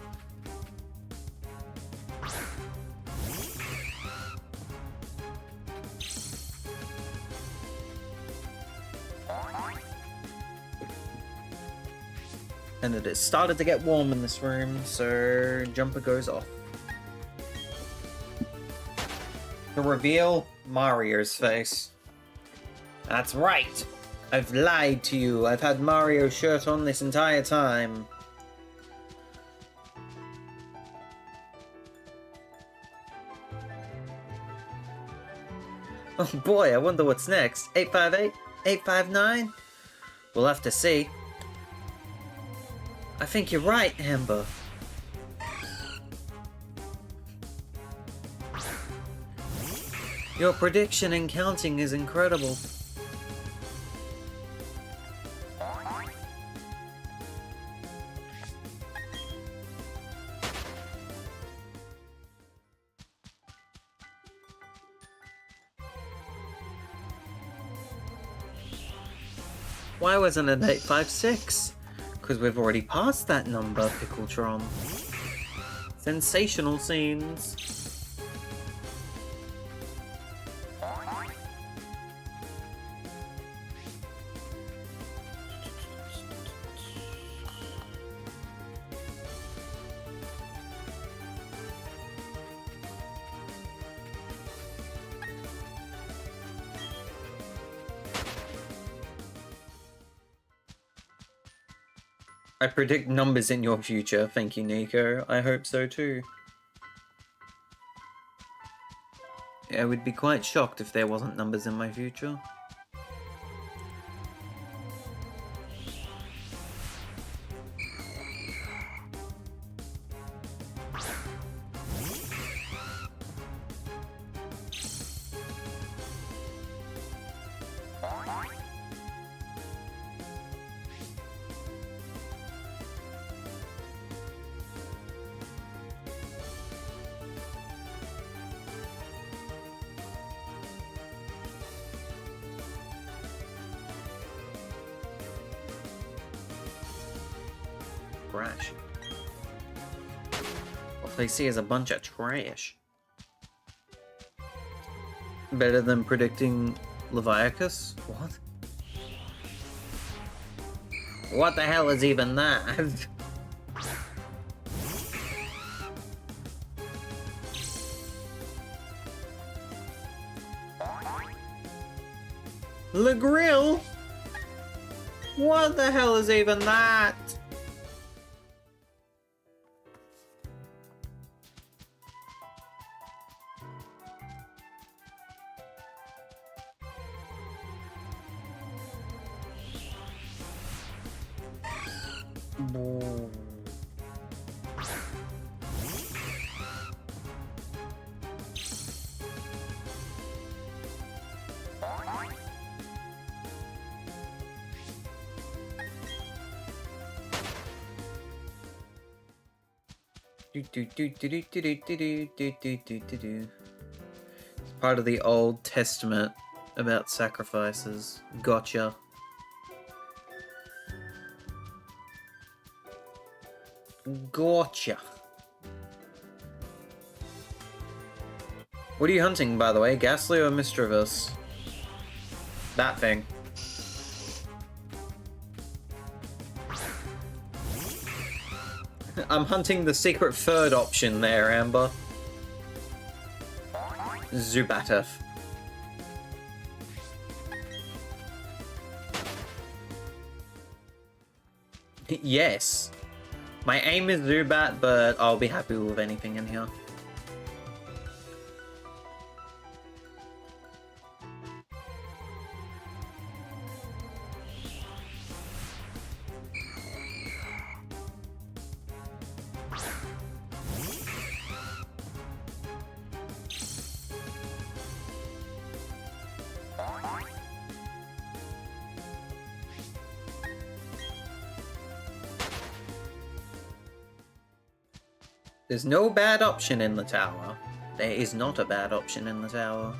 And it has started to get warm in this room, so jumper goes off. To reveal Mario's face. That's right! I've lied to you. I've had Mario's shirt on this entire time. Oh boy, I wonder what's next. 858? 859? We'll have to see. I think you're right, Amber. Your prediction and counting is incredible. Why wasn't it 856? Because we've already passed that number, Pickletron. Sensational scenes. I predict numbers in your future. Thank you, Nico. I hope so too. I would be quite shocked if there wasn't numbers in my future. Trash. What they see is a bunch of trash. Better than predicting Leviacus? What? What the hell is even that? Le Grill? What the hell is even that? Part of the Old Testament about sacrifices. Gotcha. Gotcha. What are you hunting, by the way? Ghastly or Mischievous? That thing. I'm hunting the secret third option there, Amber. Zubatov. Yes. My aim is Zubat, but I'll be happy with anything in here. There's no bad option in the tower. There is not a bad option in the tower.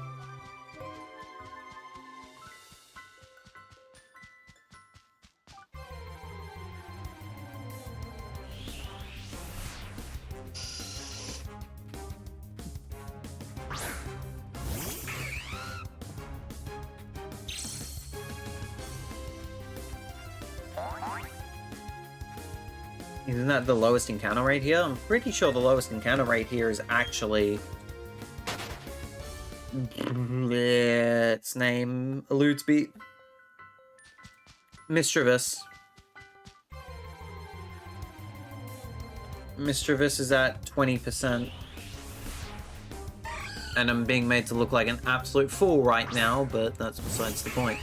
Isn't that the lowest encounter rate here? I'm pretty sure the lowest encounter rate here is actually... its name eludes me. Mischievous. Mischievous is at 20%. And I'm being made to look like an absolute fool right now, but that's besides the point.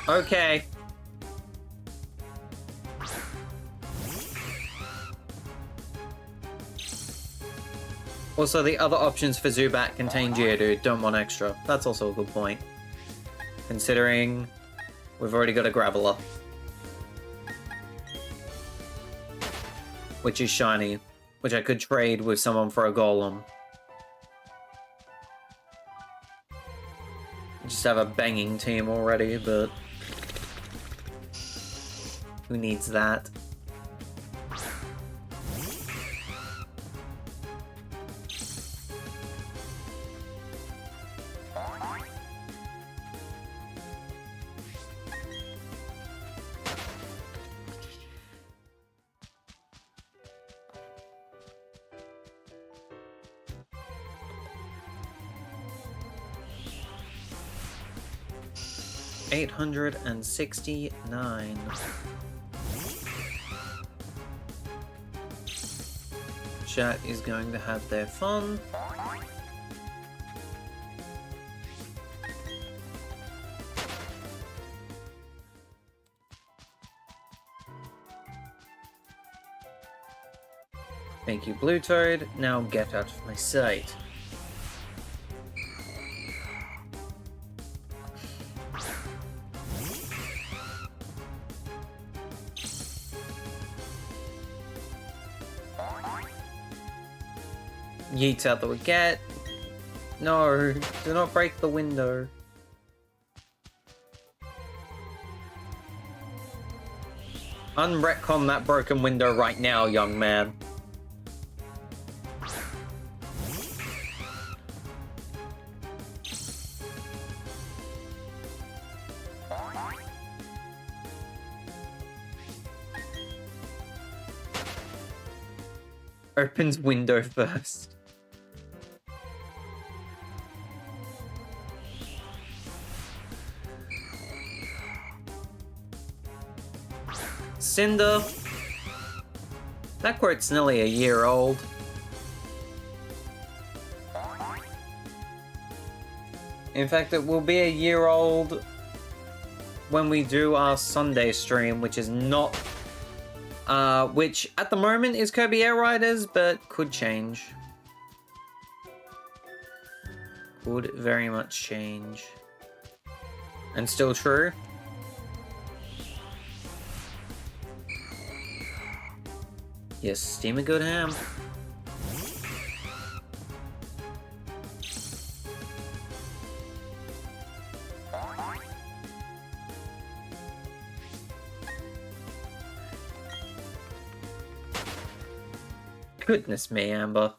Okay. Also, the other options for Zubat contain Geodude. Don't want extra. That's also a good point. Considering we've already got a Graveler. Which is shiny. Which I could trade with someone for a Golem. Just have a banging team already, but... who needs that? $869. Chat is going to have their fun. Thank you, Blue Toad. Now get out of my sight. Yeets out the wicket. No, do not break the window. Unretcon that broken window right now, young man. Opens window first. Cinder. That quote's nearly a year old. In fact, it will be a year old when we do our Sunday stream, which is not... which at the moment is Kirby Air Riders, but could change. Would very much change. And still true. Yes, steam a good ham. Goodness me, Amber.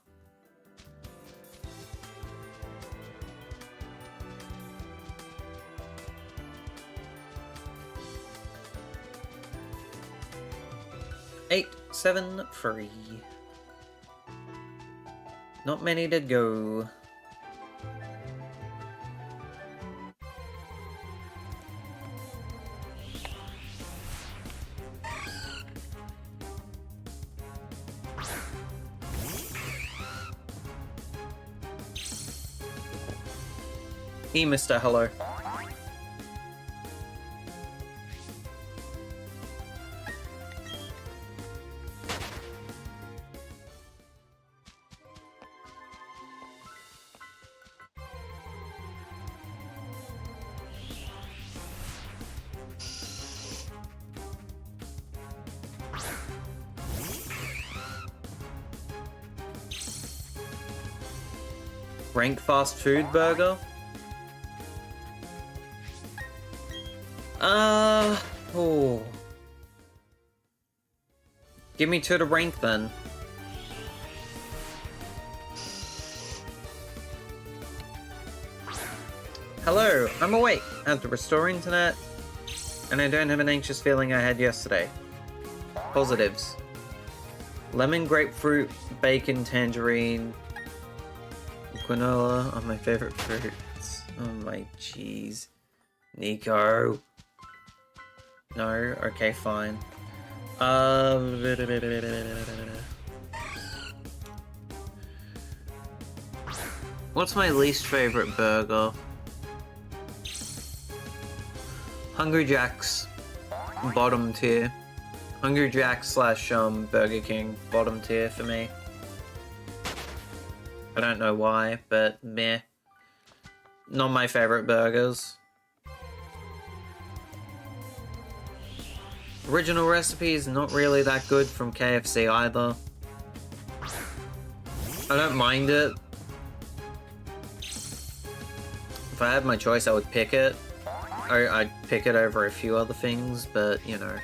Eight, 7, 3. Not many to go. Hey, Mr. Hello. Rank fast food burger? Oh. Give me 2 to rank then. Hello, I'm awake. I have to restore internet, and I don't have an anxious feeling I had yesterday. Positives. Lemon, grapefruit, bacon, tangerine, quinoa are my favorite fruits. Oh my jeez. Nico. No? Okay, fine. What's my least favorite burger? Hungry Jack's, bottom tier. Hungry Jack's slash Burger King, bottom tier for me. I don't know why, but meh. Not my favorite burgers. Original recipes, not really that good from KFC either. I don't mind it. If I had my choice, I would pick it. I'd pick it over a few other things, but, you know.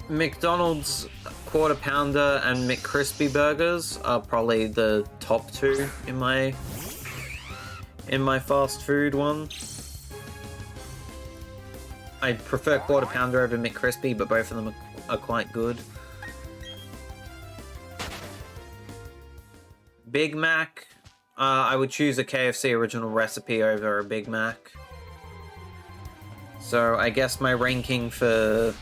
McDonald's Quarter Pounder and McCrispy burgers are probably the top 2 in my fast food one. I prefer Quarter Pounder over McCrispy, but both of them are quite good. Big Mac, I would choose a KFC original recipe over a Big Mac. So I guess my ranking for...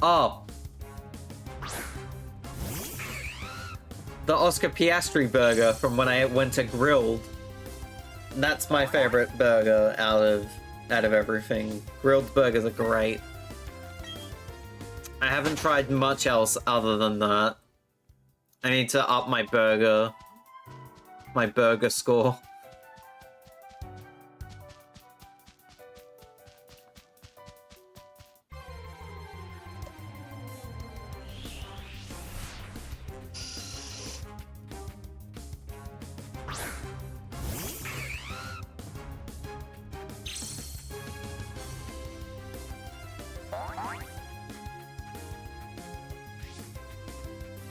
Oh. The Oscar Piastri burger from when I went to Grilled. That's my favorite burger out of everything. Grilled burgers are great. I haven't tried much else other than that. I need to up my burger score.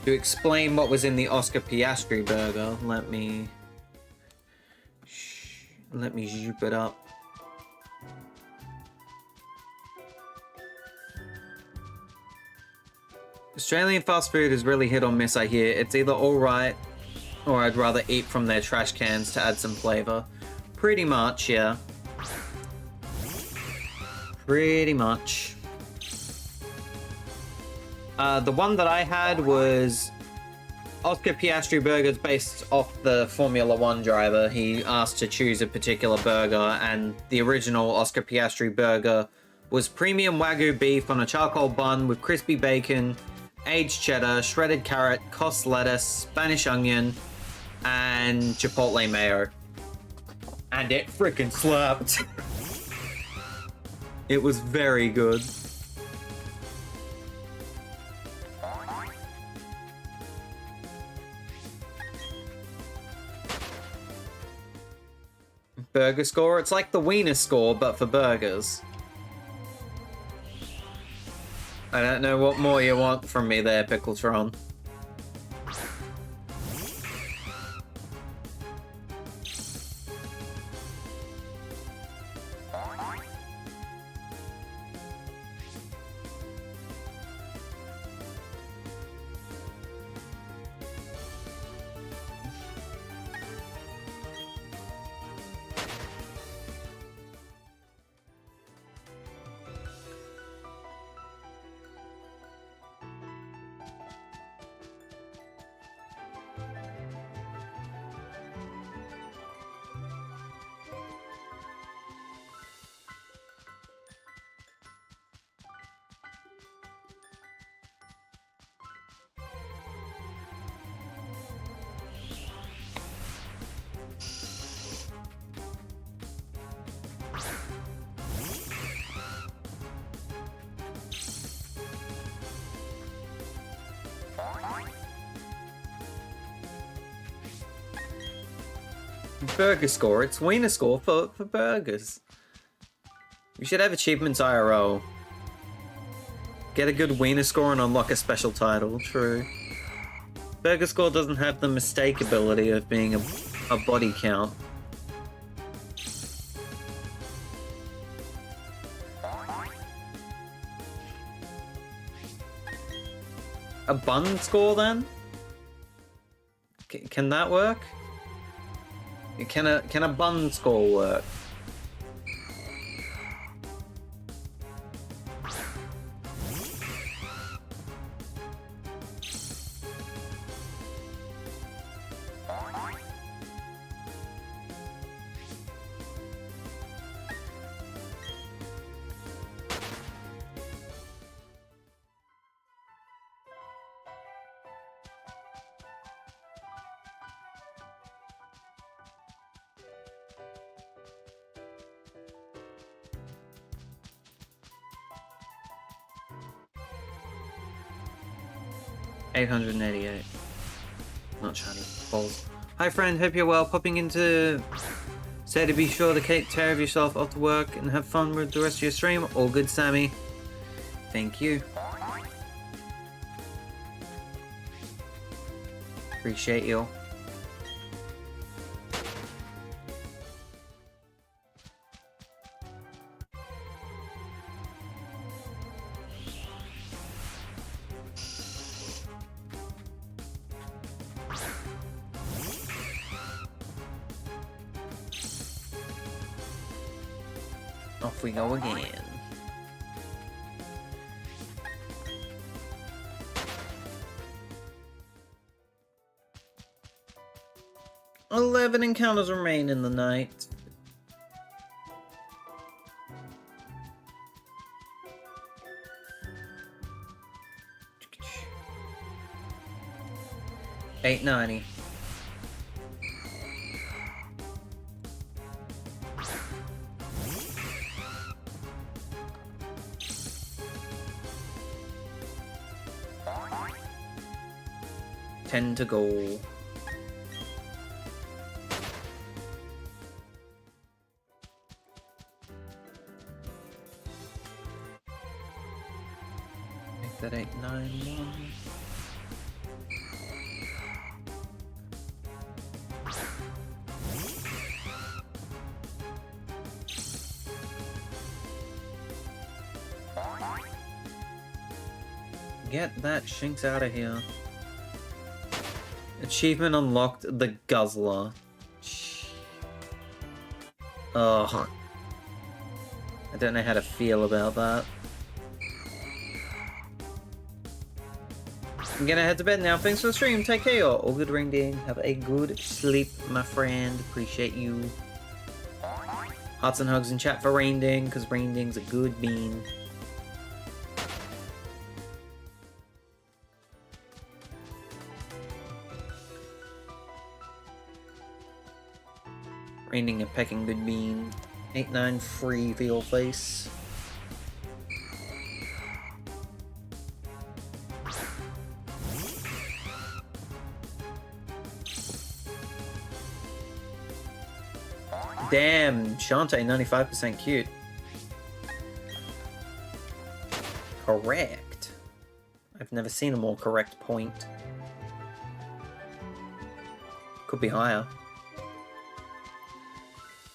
To explain what was in the Oscar Piastri burger, let me zoop it up. Australian fast food is really hit or miss, I hear. It's either alright, or I'd rather eat from their trash cans to add some flavor. Pretty much, yeah. Pretty much. The one that I had was Oscar Piastri burgers based off the Formula One driver. He asked to choose a particular burger, and the original Oscar Piastri burger was premium Wagyu beef on a charcoal bun with crispy bacon, aged cheddar, shredded carrot, cos lettuce, Spanish onion, and chipotle mayo. And it freaking slapped. It was very good. Burger score? It's like the wiener score, but for burgers. I don't know what more you want from me there, Pickletron. Burger score, it's wiener score for burgers. We should have achievements IRL. Get a good wiener score and unlock a special title, true. Burger score doesn't have the mistake ability of being a body count. A bun score then? Can that work? Can a bun score work? $888. Not shiny. Balls. Hi friend, hope you're well. Popping in to say to be sure to take care of yourself after work and have fun with the rest of your stream. All good, Sammy. Thank you. Appreciate you. Off we go again. "11 encounters remain in the night. $890. $10 to go. Make that 891. Get that Shinx out of here. Achievement unlocked, the Guzzler. Ugh. I don't know how to feel about that. I'm gonna head to bed now. Thanks for the stream. Take care. All good, Ring Ding. Have a good sleep, my friend. Appreciate you. Hearts and hugs in chat for Rain Ding, because Rain Ding's a good bean. Rain Ding a pecking good bean. 8-9 free for your face. Damn, Shantae, 95% cute. Correct. I've never seen a more correct point. Could be higher.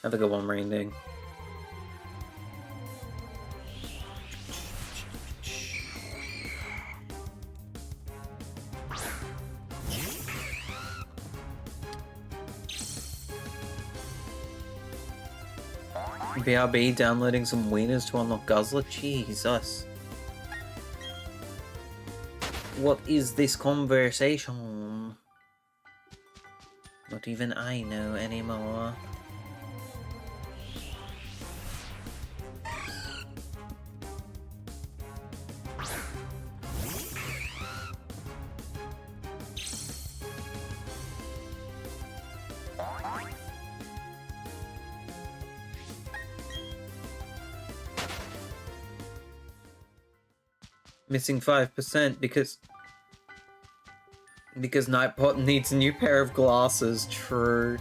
Have a good one, Rain Ding. BRB downloading some wieners to unlock Guzzler? Jesus. What is this conversation? Not even I know anymore. Missing 5% because Nightbot needs a new pair of glasses. True.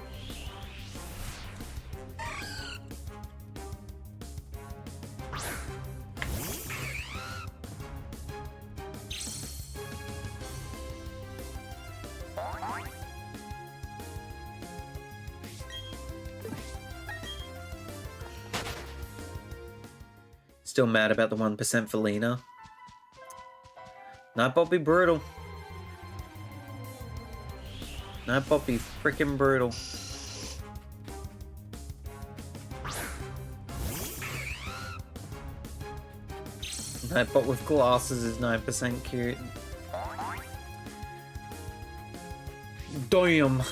Still mad about the 1% for Lena. Nightbot be brutal. Nightbot be freaking brutal. Nightbot with glasses is 9% cute. Damn.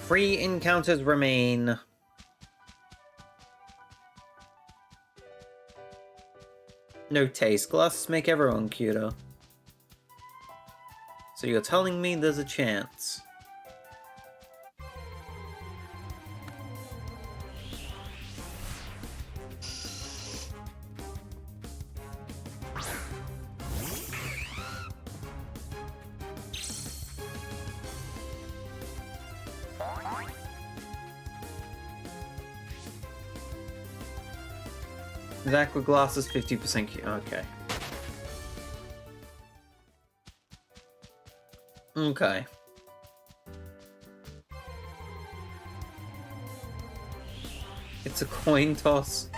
3 encounters remain. No taste. Glasses make everyone cuter. So you're telling me there's a chance? Zach with glasses, 50% cute. Okay. Okay. It's a coin toss.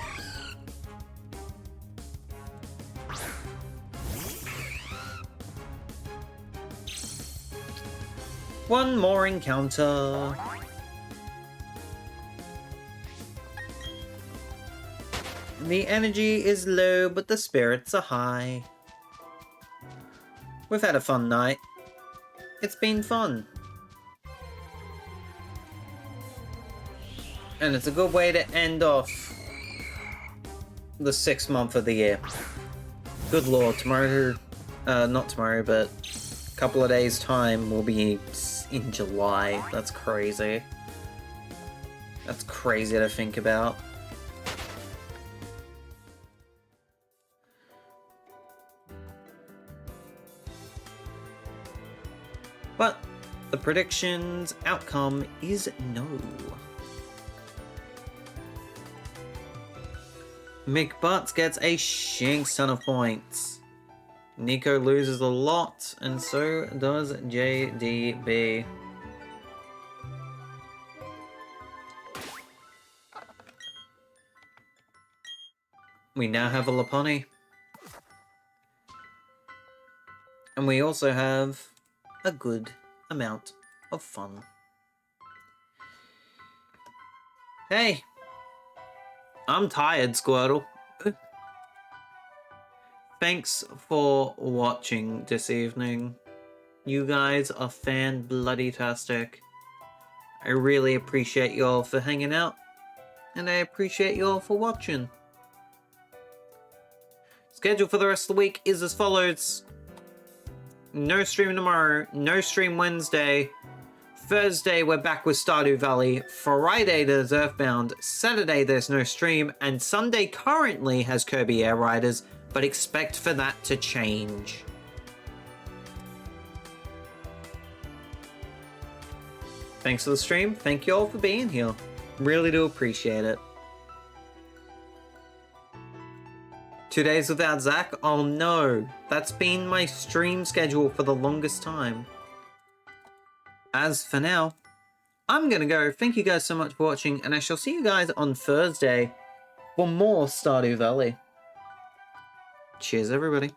One more encounter. The energy is low, but the spirits are high. We've had a fun night. It's been fun. And it's a good way to end off the 6th month of the year. Good lord, tomorrow, not tomorrow, but a couple of days' time we'll be in July. That's crazy. That's crazy to think about. But the prediction's outcome is no. Mick Butts gets a shinks ton of points. Nico loses a lot, and so does JDB. We now have a Laponi. And we also have a good amount of fun. Hey! I'm tired, Squirtle. thanks for watching this evening. You guys are fan-bloody-tastic. I really appreciate you all for hanging out, and I appreciate you all for watching. Schedule for the rest of the week is as follows. No stream tomorrow, no stream Wednesday. Thursday, we're back with Stardew Valley. Friday, there's Earthbound. Saturday, there's no stream. And Sunday currently has Kirby Air Riders, but expect for that to change. Thanks for the stream. Thank you all for being here. Really do appreciate it. 2 days without Zach? Oh no. That's been my stream schedule for the longest time. As for now, I'm gonna go. Thank you guys so much for watching, and I shall see you guys on Thursday for more Stardew Valley. Cheers, everybody.